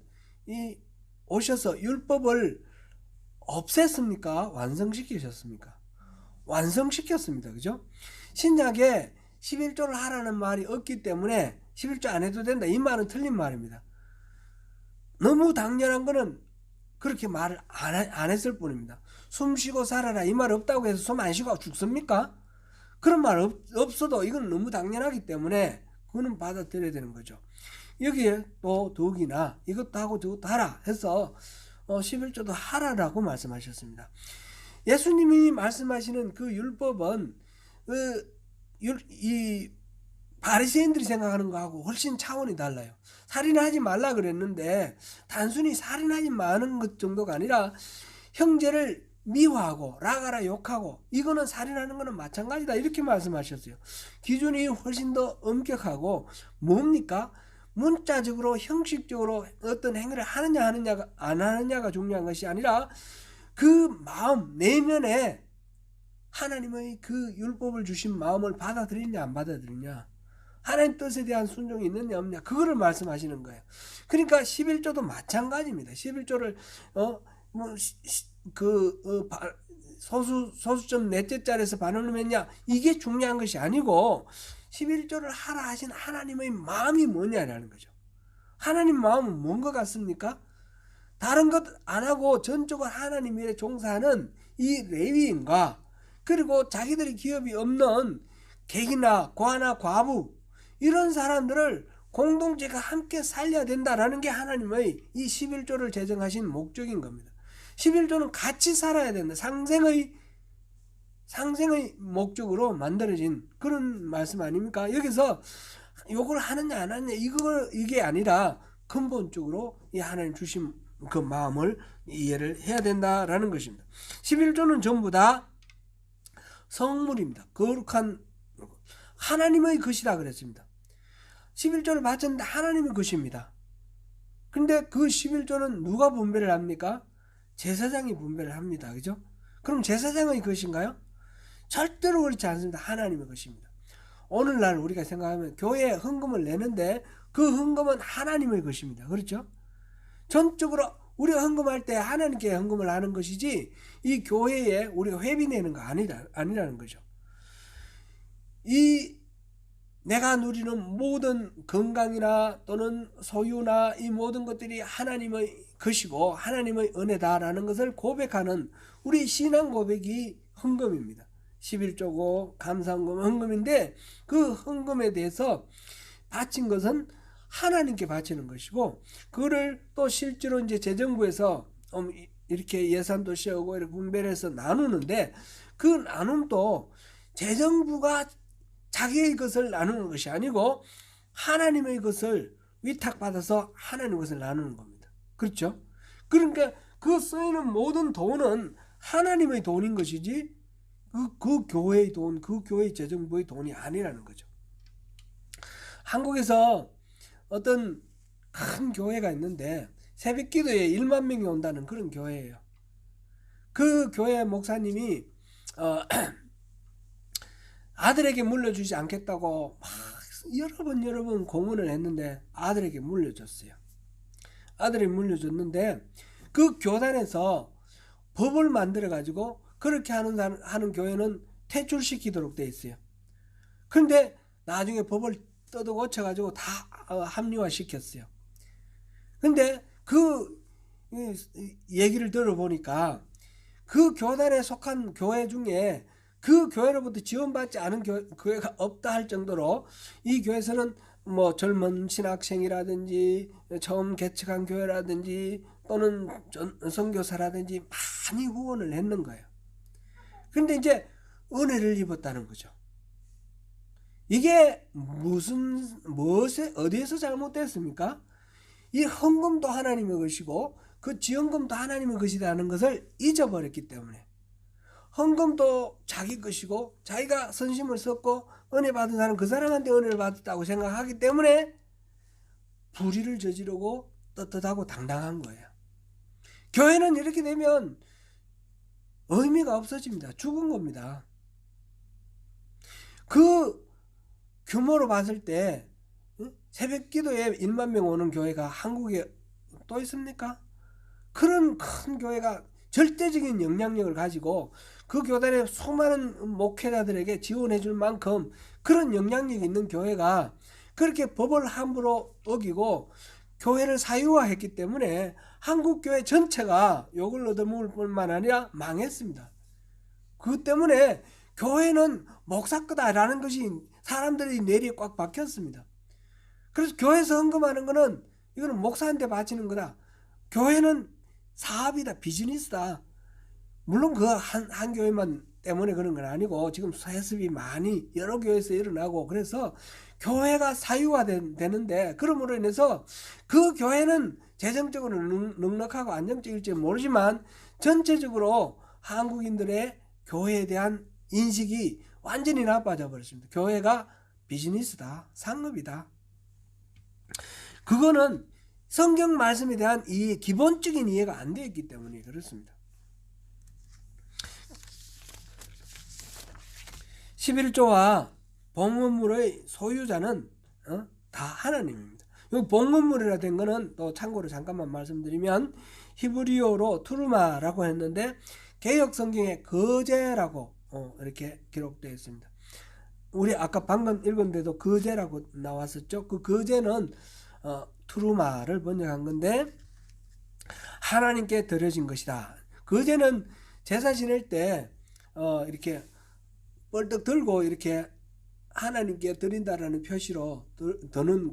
오셔서 율법을 없앴습니까? 완성시키셨습니까? 완성시켰습니다. 그죠? 신약에 11조를 하라는 말이 없기 때문에 11조 안 해도 된다. 이 말은 틀린 말입니다. 너무 당연한 거는 그렇게 말을 안 했을 뿐입니다. 숨 쉬고 살아라 이 말 없다고 해서 숨 안 쉬고 죽습니까? 그런 말 없어도 이건 너무 당연하기 때문에 그거는 받아들여야 되는 거죠. 여기에 또 더욱이나 이것도 하고 저것도 하라 해서 11조도 하라라고 말씀하셨습니다. 예수님이 말씀하시는 그 율법은 이 바리새인들이 생각하는 거하고 훨씬 차원이 달라요. 살인하지 말라 그랬는데 단순히 살인하지 마는 것 정도가 아니라 형제를 미워하고 라가라 욕하고 이거는 살인하는 거는 마찬가지다 이렇게 말씀하셨어요. 기준이 훨씬 더 엄격하고 뭡니까? 문자적으로 형식적으로 어떤 행위를 하느냐가 안 하느냐가 중요한 것이 아니라 그 마음 내면에 하나님의 그 율법을 주신 마음을 받아들이냐 안 받아들이냐, 하나님 뜻에 대한 순종이 있느냐 없느냐, 그거를 말씀하시는 거예요. 그러니까 11조도 마찬가지입니다. 11조를 소수점 넷째 자리에서 반응을 했냐 이게 중요한 것이 아니고 11조를 하라 하신 하나님의 마음이 뭐냐라는 거죠. 하나님 마음은 뭔 것 같습니까? 다른 것 안 하고 전적으로 하나님 일에 종사하는 이 레위인과 그리고 자기들이 기업이 없는 객이나 과나 과부 이런 사람들을 공동체가 함께 살려야 된다라는 게 하나님의 이 11조를 제정하신 목적인 겁니다. 11조는 같이 살아야 된다. 상생의 목적으로 만들어진 그런 말씀 아닙니까? 여기서 요걸 하느냐 안 하느냐 이게 아니라 근본적으로 이 하나님 주신 그 마음을 이해를 해야 된다라는 것입니다. 11조는 전부 다 성물입니다. 거룩한 하나님의 것이라 그랬습니다. 11조를 바쳤는데 하나님의 것입니다. 근데 그 11조는 누가 분배를 합니까? 제사장이 분배를 합니다. 그죠? 그럼 제사장의 것인가요? 절대로 그렇지 않습니다. 하나님의 것입니다. 오늘날 우리가 생각하면 교회에 헌금을 내는데 그 헌금은 하나님의 것입니다. 그렇죠? 전적으로 우리가 헌금할 때 하나님께 헌금을 하는 것이지 이 교회에 우리가 회비 내는 거 아니라는 거죠. 이 내가 누리는 모든 건강이나 또는 소유나 이 모든 것들이 하나님의 것이고 하나님의 은혜다라는 것을 고백하는 우리 신앙 고백이 헌금입니다. 11조고 감사헌금 헌금인데 그 헌금에 대해서 바친 것은 하나님께 바치는 것이고 그거를 또 실제로 이제 재정부에서 이렇게 예산도 세우고 이렇게 분배를 해서 나누는데 그 나눔도 재정부가 자기의 것을 나누는 것이 아니고 하나님의 것을 위탁받아서 하나님의 것을 나누는 겁니다. 그렇죠? 그러니까 그 쓰이는 모든 돈은 하나님의 돈인 것이지 그 교회의 돈, 그 교회의 재정부의 돈이 아니라는 거죠. 한국에서 어떤 큰 교회가 있는데 새벽 기도에 1만 명이 온다는 그런 교회예요. 그 교회 목사님이 아들에게 물려주지 않겠다고 막 여러 번 공언을 했는데 아들에게 물려줬어요. 아들이 물려줬는데 그 교단에서 법을 만들어 가지고 그렇게 하는 교회는 퇴출시키도록 돼 있어요. 그런데 나중에 법을 뜯어 고쳐 가지고 다 합리화 시켰어요. 근데 그 얘기를 들어보니까 그 교단에 속한 교회 중에 그 교회로부터 지원받지 않은 교회가 없다 할 정도로 이 교회에서는 뭐 젊은 신학생이라든지 처음 개척한 교회라든지 또는 선교사라든지 많이 후원을 했는 거예요. 그런데 이제 은혜를 입었다는 거죠. 이게 어디에서 잘못됐습니까? 이 헌금도 하나님의 것이고 그 지원금도 하나님의 것이라는 것을 잊어버렸기 때문에 헌금도 자기 것이고 자기가 선심을 썼고 은혜 받은 사람 그 사람한테 은혜를 받았다고 생각하기 때문에 불의를 저지르고 떳떳하고 당당한 거예요. 교회는 이렇게 되면 의미가 없어집니다. 죽은 겁니다. 그 규모로 봤을 때 새벽 기도에 1만 명 오는 교회가 한국에 또 있습니까? 그런 큰 교회가 절대적인 영향력을 가지고 그 교단의 수많은 목회자들에게 지원해 줄 만큼 그런 영향력이 있는 교회가 그렇게 법을 함부로 어기고 교회를 사유화했기 때문에 한국 교회 전체가 욕을 얻어먹을 뿐만 아니라 망했습니다. 그 때문에 교회는 목사 거다라는 것이 사람들의 뇌리에 꽉 박혔습니다. 그래서 교회에서 헌금하는 거는 이거는 목사한테 바치는 거다. 교회는 사업이다, 비즈니스다. 물론 그 한 교회만 때문에 그런 건 아니고 지금 세습이 많이 여러 교회에서 일어나고 그래서 교회가 사유화되는데 그럼으로 인해서 그 교회는 재정적으로 넉넉하고 안정적일지 모르지만 전체적으로 한국인들의 교회에 대한 인식이 완전히 나빠져 버렸습니다. 교회가 비즈니스다, 상업이다. 그거는 성경 말씀에 대한 이 기본적인 이해가 안 되어 있기 때문에 그렇습니다. 11조와 봉헌물의 소유자는 다 하나님입니다. 이 봉헌물이라 된 거는 또 참고로 잠깐만 말씀드리면 히브리어로 투르마라고 했는데 개역 성경에 거제라고 이렇게 기록되어 있습니다. 우리 아까 방금 읽은 데도 거제라고 나왔었죠. 그 거제는 투르마를 번역한 건데 하나님께 드려진 것이다. 거제는 제사 지낼 때 이렇게 뻘떡 들고 이렇게 하나님께 드린다라는 표시로 드는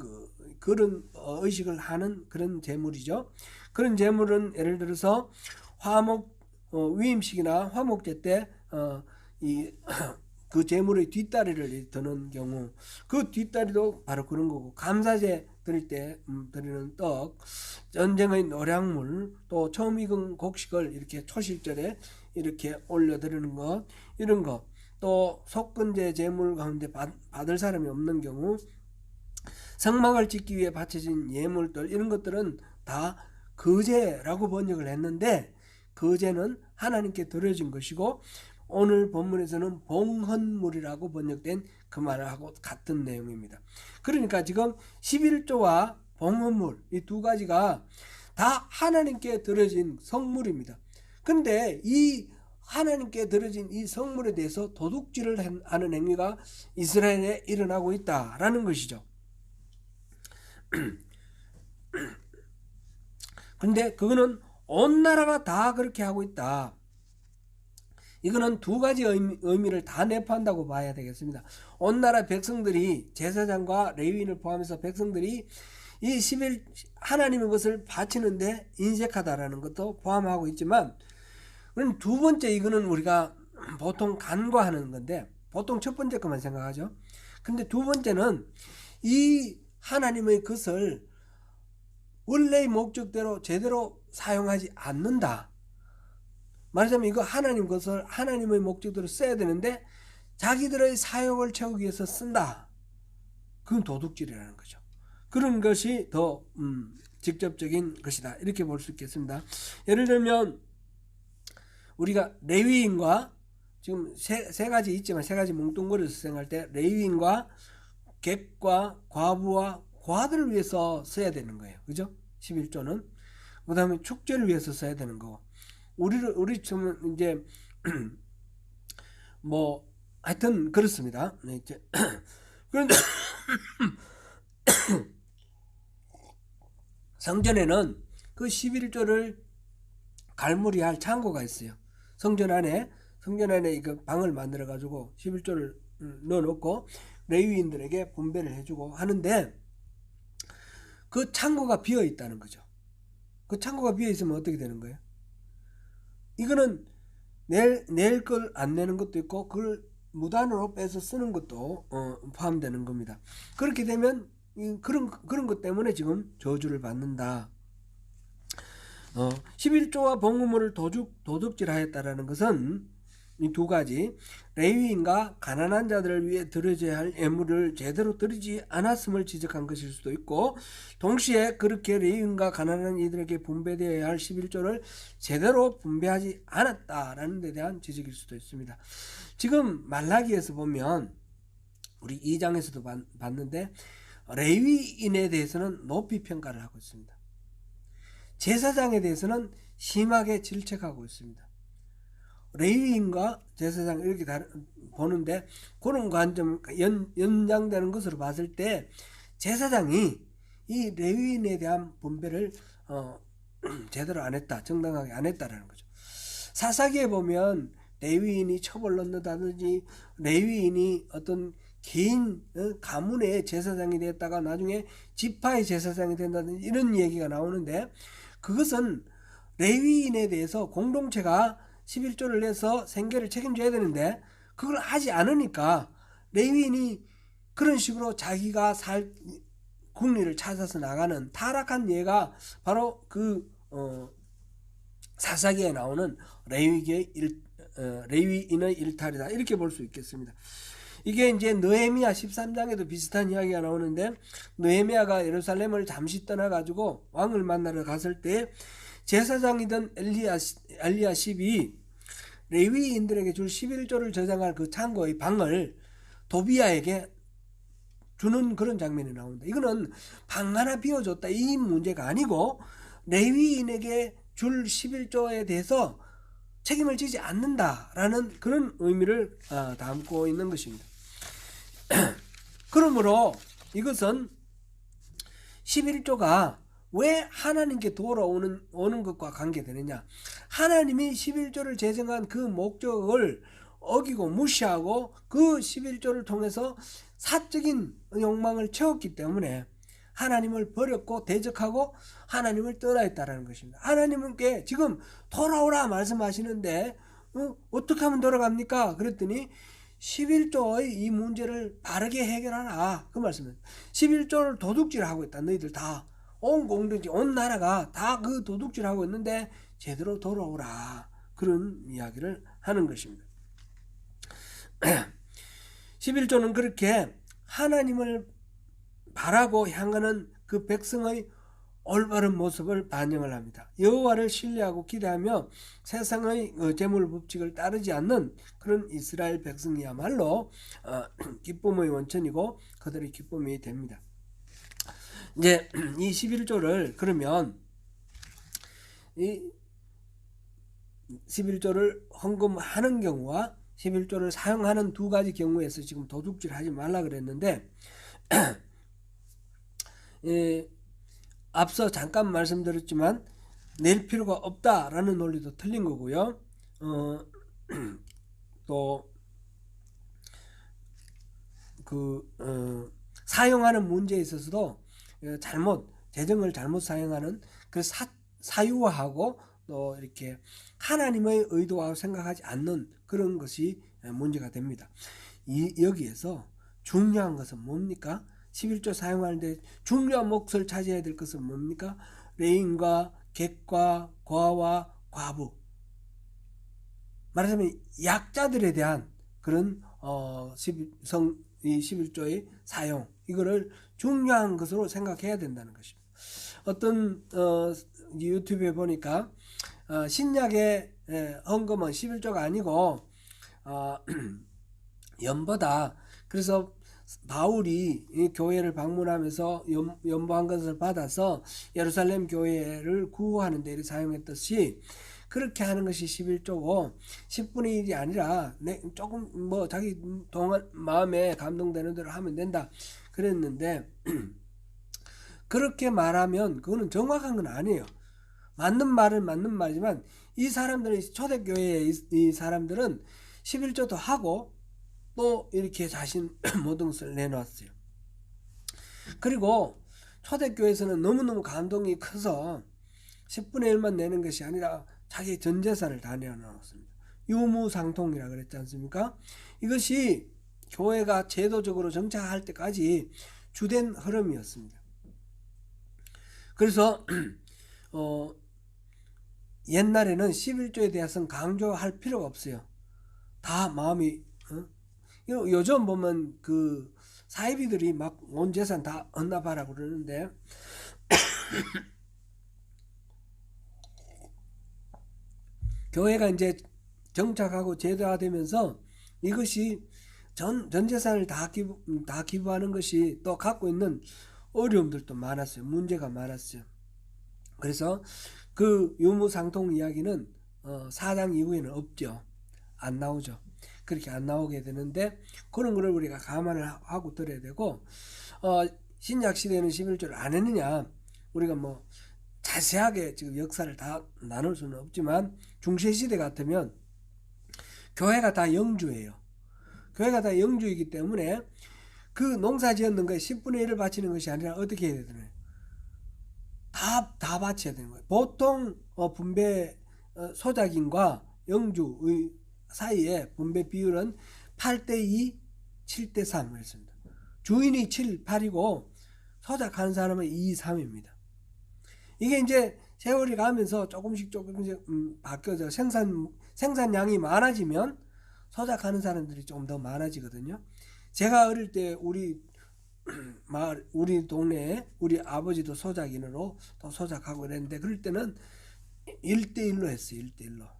그런 의식을 하는 그런 제물이죠. 그런 제물은 예를 들어서 화목 위임식이나 화목제 때 그 제물의 뒷다리를 드는 경우 그 뒷다리도 바로 그런 거고 감사제 드릴 때 드리는 떡, 전쟁의 노량물, 또 처음 익은 곡식을 이렇게 초실절에 이렇게 올려 드리는 것 이런 거 또 속건제 제물 가운데 받을 사람이 없는 경우 성막을 짓기 위해 바쳐진 예물들, 이런 것들은 다 거제라고 번역을 했는데, 거제는 하나님께 드려진 것이고 오늘 본문에서는 봉헌물이라고 번역된 그 말하고 같은 내용입니다. 그러니까 지금 11조와 봉헌물, 이 두 가지가 다 하나님께 드려진 성물입니다. 근데 이 하나님께 드려진 이 성물에 대해서 도둑질을 하는 행위가 이스라엘에 일어나고 있다라는 것이죠. 근데 그거는 온 나라가 다 그렇게 하고 있다. 이거는 두 가지 의미를 다 내포한다고 봐야 되겠습니다. 온 나라 백성들이, 제사장과 레위인을 포함해서 백성들이 이 하나님의 것을 바치는데 인색하다라는 것도 포함하고 있지만, 그럼 두 번째, 이거는 우리가 보통 간과하는 건데, 보통 첫 번째 것만 생각하죠. 근데 두 번째는 이 하나님의 것을 원래의 목적대로 제대로 사용하지 않는다. 말하자면 이거 하나님 것을 하나님의 목적대로 써야 되는데 자기들의 사욕을 채우기 위해서 쓴다. 그건 도둑질이라는 거죠. 그런 것이 더 직접적인 것이다, 이렇게 볼 수 있겠습니다. 예를 들면 우리가 레위인과, 지금 세 가지 있지만 세 가지 뭉뚱그려서 생각할 때 레위인과 객과 과부와 과들을 위해서 써야 되는 거예요. 그죠? 11조는. 그 다음에 축제를 위해서 써야 되는 거고. 우리 좀 이제 뭐 하여튼 그렇습니다. 네, 이제 그런데 성전에는 그 11조를 갈무리할 창고가 있어요. 성전 안에 이거 방을 만들어 가지고 11조를 넣어놓고 레위인들에게 분배를 해주고 하는데, 그 창고가 비어 있다는 거죠. 그 창고가 비어 있으면 어떻게 되는 거예요? 이거는 낼 걸 안 내는 것도 있고 그걸 무단으로 빼서 쓰는 것도 포함되는 겁니다. 그렇게 되면 그런 것 때문에 지금 저주를 받는다. 11조와 봉헌물을 도둑질하였다라는 것은 이 두 가지, 레위인과 가난한 자들을 위해 드려져야 할 예물을 제대로 드리지 않았음을 지적한 것일 수도 있고, 동시에 그렇게 레위인과 가난한 이들에게 분배되어야 할 11조를 제대로 분배하지 않았다라는 데 대한 지적일 수도 있습니다. 지금 말라기에서 보면 우리 2장에서도 봤는데 레위인에 대해서는 높이 평가를 하고 있습니다. 제사장에 대해서는 심하게 질책하고 있습니다. 레위인과 제사장 이렇게 보는데, 그런 관점 연장되는 것으로 봤을 때 제사장이 이 레위인에 대한 분배를 제대로 안 했다, 정당하게 안 했다라는 거죠. 사사기에 보면 레위인이 처벌 넣는다든지, 레위인이 어떤 개인 가문의 제사장이 됐다가 나중에 지파의 제사장이 된다든지 이런 얘기가 나오는데, 그것은 레위인에 대해서 공동체가 11조를 내서 생계를 책임져야 되는데 그걸 하지 않으니까 레위인이 그런 식으로 자기가 살 국리를 찾아서 나가는 타락한 예가 바로 그 사사기에 나오는 레위인의 일탈이다, 이렇게 볼 수 있겠습니다. 이게 이제 느헤미야 13장에도 비슷한 이야기가 나오는데, 느헤미야가 예루살렘을 잠시 떠나가지고 왕을 만나러 갔을 때 제사장이던 엘리야십이 레위인들에게 줄 11조를 저장할 그 창고의 방을 도비야에게 주는 그런 장면이 나옵니다. 이거는 방 하나 비워줬다, 이 문제가 아니고 레위인에게 줄 11조에 대해서 책임을 지지 않는다라는 그런 의미를 담고 있는 것입니다. 그러므로 이것은 11조가 왜 하나님께 돌아오는 것과 관계되느냐? 하나님이 11조를 제정한 그 목적을 어기고 무시하고 그 11조를 통해서 사적인 욕망을 채웠기 때문에 하나님을 버렸고 대적하고 하나님을 떠나있다라는 것입니다. 하나님께 지금 돌아오라 말씀하시는데 어떻게 하면 돌아갑니까? 그랬더니 11조의 이 문제를 바르게 해결하라, 그 말씀입니다. 11조를 도둑질하고 있다. 너희들 다 온 공동체, 온 나라가 다 그 도둑질하고 있는데 제대로 돌아오라, 그런 이야기를 하는 것입니다. 11조는 그렇게 하나님을 바라고 향하는 그 백성의 올바른 모습을 반영을 합니다. 여호와를 신뢰하고 기대하며 세상의 재물 법칙을 따르지 않는 그런 이스라엘 백성이야말로 기쁨의 원천이고 그들의 기쁨이 됩니다. 이제 이 11조를 그러면 이 11조를 헌금하는 경우와 11조를 사용하는 두 가지 경우에서 지금 도둑질 하지 말라 그랬는데 앞서 잠깐 말씀드렸지만 낼 필요가 없다라는 논리도 틀린 거고요. 또 사용하는 문제에 있어서도 재정을 잘못 사용하는 그 사유화하고 또 이렇게 하나님의 의도와 생각하지 않는 그런 것이 문제가 됩니다. 여기에서 중요한 것은 뭡니까? 11조 사용하는데 중요한 몫을 차지해야 될 것은 뭡니까? 레인과 객과 과와 과부, 말하자면 약자들에 대한 그런 이 11조의 사용, 이거를 중요한 것으로 생각해야 된다는 것입니다. 어떤 유튜브에 보니까 신약의 헌금은 11조가 아니고 연보다, 그래서 바울이 이 교회를 방문하면서 연보한 것을 받아서 예루살렘 교회를 구호하는 데 사용했듯이 그렇게 하는 것이 11조고 10분의 1이 아니라 조금 자기 마음에 감동되는 대로 하면 된다 그랬는데 그렇게 말하면 그거는 정확한 건 아니에요. 맞는 말은 맞는 말이지만 이 사람들은, 초대교회의 이 사람들은 11조도 하고 또 이렇게 자신 모든 것을 내놓았어요. 그리고 초대교회에서는 너무너무 감동이 커서 10분의 1만 내는 것이 아니라 자기 전 재산을 다 내어놓았습니다. 유무상통이라 그랬지 않습니까? 이것이 교회가 제도적으로 정착할 때까지 주된 흐름이었습니다. 그래서 옛날에는 11조에 대해서는 강조할 필요가 없어요. 다 마음이 요즘 보면 그 사이비들이 막 온 재산 다 헌납하라고 그러는데 교회가 이제 정착하고 제도화되면서 이것이 전 재산을 다 기부하는 것이 또 갖고 있는 어려움들도 많았어요. 문제가 많았어요. 그래서 그 유무상통 이야기는 4장 이후에는 없죠. 안 나오죠. 그렇게 안 나오게 되는데 그런 거를 우리가 감안을 하고 들어야 되고, 신약 시대에는 11조를 안 했느냐, 우리가 자세하게 지금 역사를 다 나눌 수는 없지만 중세 시대 같으면 교회가 다 영주예요. 교회가 다 영주이기 때문에 그 농사 지었는 거에 10분의 1을 바치는 것이 아니라 어떻게 해야 되나요? 다 바쳐야 되는 거예요. 보통 분배 소작인과 영주의 사이에 분배 비율은 8대2, 7대3 그랬습니다. 주인이 7, 8이고 소작하는 사람은 2, 3입니다. 이게 이제 세월이 가면서 조금씩 바뀌어져. 생산량이 많아지면 소작하는 사람들이 좀 더 많아지거든요. 제가 어릴 때 우리 동네에 우리 아버지도 소작인으로 또 소작하고 그랬는데 그럴 때는 1대1로 했어요. 1대1로.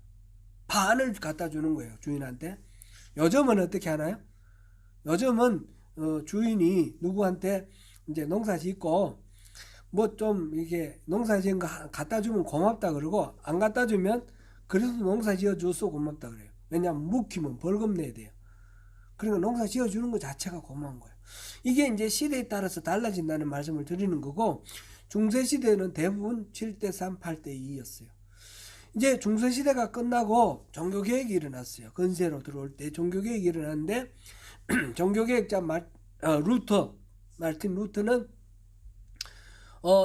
반을 갖다 주는 거예요, 주인한테. 요즘은 어떻게 하나요? 요즘은 주인이 누구한테 이제 농사 짓고 좀 이렇게 농사 지은 거 갖다 주면 고맙다 그러고, 안 갖다 주면 그래도 농사 지어 줬어 고맙다 그래요. 왜냐하면 묵히면 벌금 내야 돼요. 그러니까 농사 지어 주는 것 자체가 고마운 거예요. 이게 이제 시대에 따라서 달라진다는 말씀을 드리는 거고, 중세 시대는 대부분 7대3, 8대2였어요. 이제 중세 시대가 끝나고 종교개혁이 일어났어요. 근세로 들어올 때 종교개혁이 일어났는데 종교개혁자 마르틴 루터는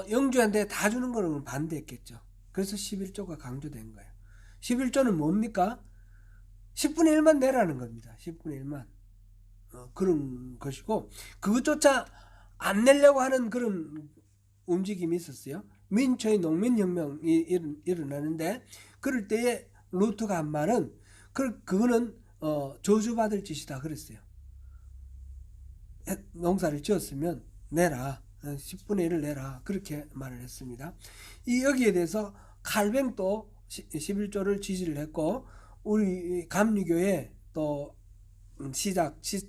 영주한테 다 주는 거는 반대했겠죠. 그래서 11조가 강조된 거예요. 11조는 뭡니까? 10분의 1만 내라는 겁니다. 10분의 1만. 그런 것이고, 그것조차 안 내려고 하는 그런 움직임이 있었어요. 민초의 농민혁명이 일어나는데 그럴 때에 루터가 한 말은 그거는 저주받을 짓이다 그랬어요. 농사를 지었으면 내라. 10분의 1을 내라. 그렇게 말을 했습니다. 여기에 대해서 칼뱅도 11조를 지지를 했고, 우리 감리교회 또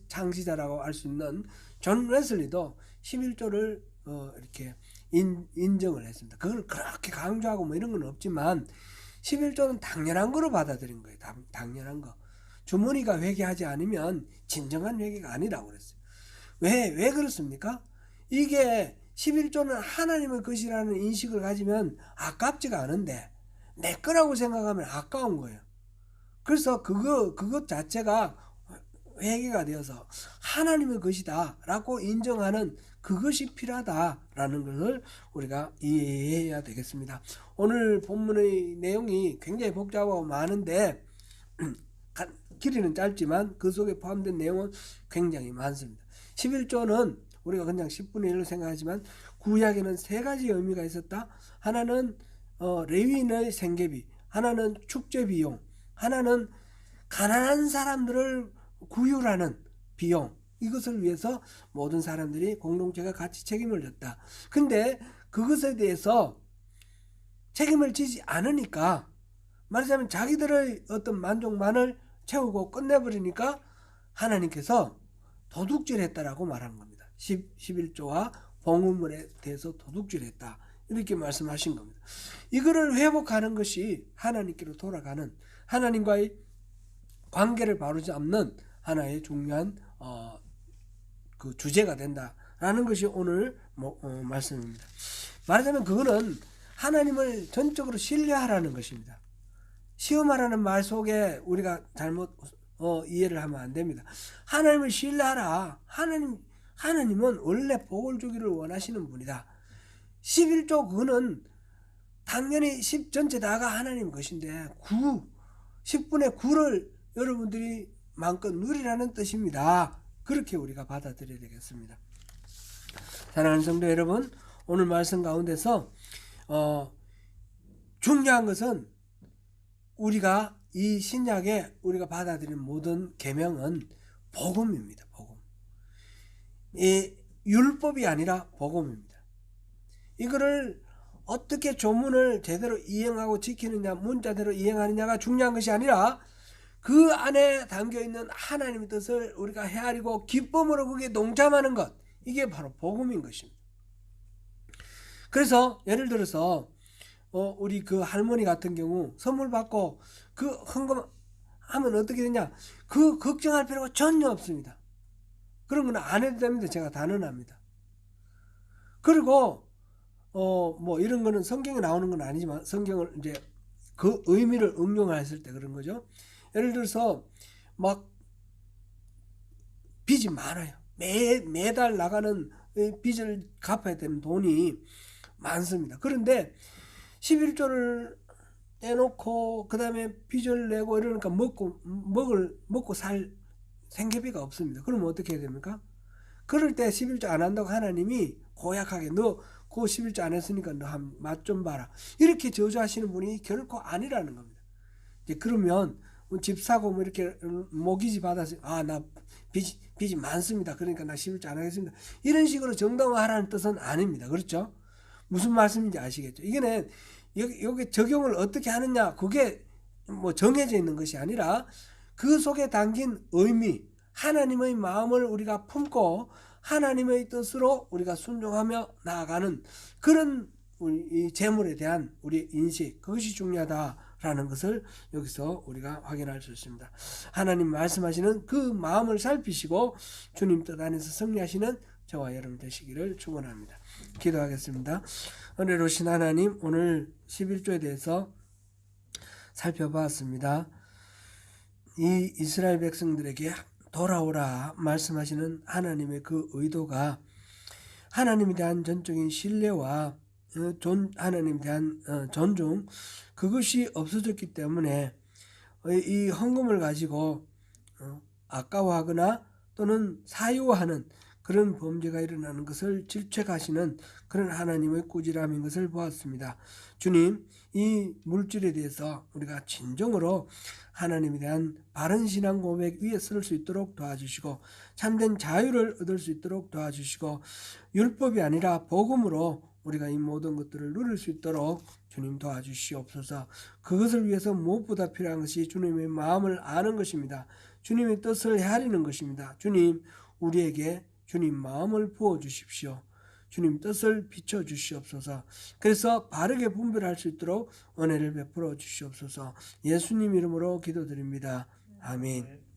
창시자라고 할 수 있는 존 웨슬리도 11조를 이렇게 인정을 했습니다. 그걸 그렇게 강조하고 뭐 이런 건 없지만 11조는 당연한 거로 받아들인 거예요. 당연한 거. 주머니가 회개하지 않으면 진정한 회개가 아니라고 그랬어요. 왜 그렇습니까? 이게 11조는 하나님의 것이라는 인식을 가지면 아깝지가 않은데 내 거라고 생각하면 아까운 거예요. 그래서 그것 자체가 회개가 되어서 하나님의 것이다 라고 인정하는 그것이 필요하다라는 것을 우리가 이해해야 되겠습니다. 오늘 본문의 내용이 굉장히 복잡하고 많은데 길이는 짧지만 그 속에 포함된 내용은 굉장히 많습니다. 11조는 우리가 그냥 10분의 1로 생각하지만 구약에는 세 가지 의미가 있었다. 하나는 레위인의 생계비, 하나는 축제 비용, 하나는 가난한 사람들을 구휼하는 비용, 이것을 위해서 모든 사람들이 공동체가 같이 책임을 졌다. 근데 그것에 대해서 책임을 지지 않으니까, 말하자면 자기들의 어떤 만족만을 채우고 끝내버리니까 하나님께서 도둑질했다라고 말한 겁니다. 11조와 봉헌물에 대해서 도둑질했다, 이렇게 말씀하신 겁니다. 이거를 회복하는 것이 하나님께로 돌아가는, 하나님과의 관계를 바로 잡는 하나의 중요한 그 주제가 된다라는 것이 오늘 말씀입니다. 말하자면 그거는 하나님을 전적으로 신뢰하라는 것입니다. 시험하라는 말 속에 우리가 잘못 이해를 하면 안 됩니다. 하나님을 신뢰하라. 하나님은 원래 복을 주기를 원하시는 분이다. 11조 그거는 당연히 10 전체 다가 하나님 것인데 10분의 9를 여러분들이 마음껏 누리라는 뜻입니다. 그렇게 우리가 받아들여야 되겠습니다. 사랑하는 성도 여러분, 오늘 말씀 가운데서 중요한 것은 우리가 이 신약에 우리가 받아들인 모든 계명은 복음입니다. 복음. 이 율법이 아니라 복음입니다. 이거를 어떻게 조문을 제대로 이행하고 지키느냐, 문자대로 이행하느냐가 중요한 것이 아니라 그 안에 담겨있는 하나님의 뜻을 우리가 헤아리고 기쁨으로 거기에 동참하는 것, 이게 바로 복음인 것입니다. 그래서 예를 들어서 우리 그 할머니 같은 경우 선물 받고 그 헌금하면 어떻게 되냐, 그 걱정할 필요가 전혀 없습니다. 그런 건 안 해도 됩니다. 제가 단언합니다. 그리고 뭐 이런 거는 성경에 나오는 건 아니지만 성경을 이제 그 의미를 응용했을 때 그런 거죠. 예를 들어서 막 빚이 많아요. 매달 나가는 빚을 갚아야 되는 돈이 많습니다. 그런데 11조를 떼놓고 그 다음에 빚을 내고 이러니까 먹고 살 생계비가 없습니다. 그러면 어떻게 해야 됩니까? 그럴 때 11조 안 한다고 하나님이 고약하게 너 그 11조 안 했으니까 너 한 맛 좀 봐라, 이렇게 저주하시는 분이 결코 아니라는 겁니다. 이제 그러면 집 사고 뭐 이렇게 모기지 받아서 나 빚이 많습니다, 그러니까 나 11조 안 하겠습니다, 이런 식으로 정당화하라는 뜻은 아닙니다. 그렇죠? 무슨 말씀인지 아시겠죠? 이게는 여기 적용을 어떻게 하느냐, 그게 뭐 정해져 있는 것이 아니라 그 속에 담긴 의미, 하나님의 마음을 우리가 품고 하나님의 뜻으로 우리가 순종하며 나아가는 그런 이 재물에 대한 우리 인식, 그것이 중요하다라는 것을 여기서 우리가 확인할 수 있습니다. 하나님 말씀하시는 그 마음을 살피시고 주님 뜻 안에서 승리하시는 저와 여러분 되시기를 축원합니다. 기도하겠습니다. 은혜로우신 하나님, 오늘 11조에 대해서 살펴봤습니다. 이 이스라엘 백성들에게 돌아오라 말씀하시는 하나님의 그 의도가 하나님에 대한 전적인 신뢰와 하나님에 대한 존중, 그것이 없어졌기 때문에 이 헌금을 가지고 아까워하거나 또는 사유하는 그런 범죄가 일어나는 것을 질책하시는 그런 하나님의 꾸지람인 것을 보았습니다. 주님, 이 물질에 대해서 우리가 진정으로 하나님에 대한 바른 신앙 고백 위에 설 수 있도록 도와주시고 참된 자유를 얻을 수 있도록 도와주시고 율법이 아니라 복음으로 우리가 이 모든 것들을 누릴 수 있도록 주님 도와주시옵소서. 그것을 위해서 무엇보다 필요한 것이 주님의 마음을 아는 것입니다. 주님의 뜻을 헤아리는 것입니다. 주님, 우리에게 주님 마음을 부어주십시오. 주님 뜻을 비춰주시옵소서. 그래서 바르게 분별할 수 있도록 은혜를 베풀어 주시옵소서. 예수님 이름으로 기도드립니다. 아멘.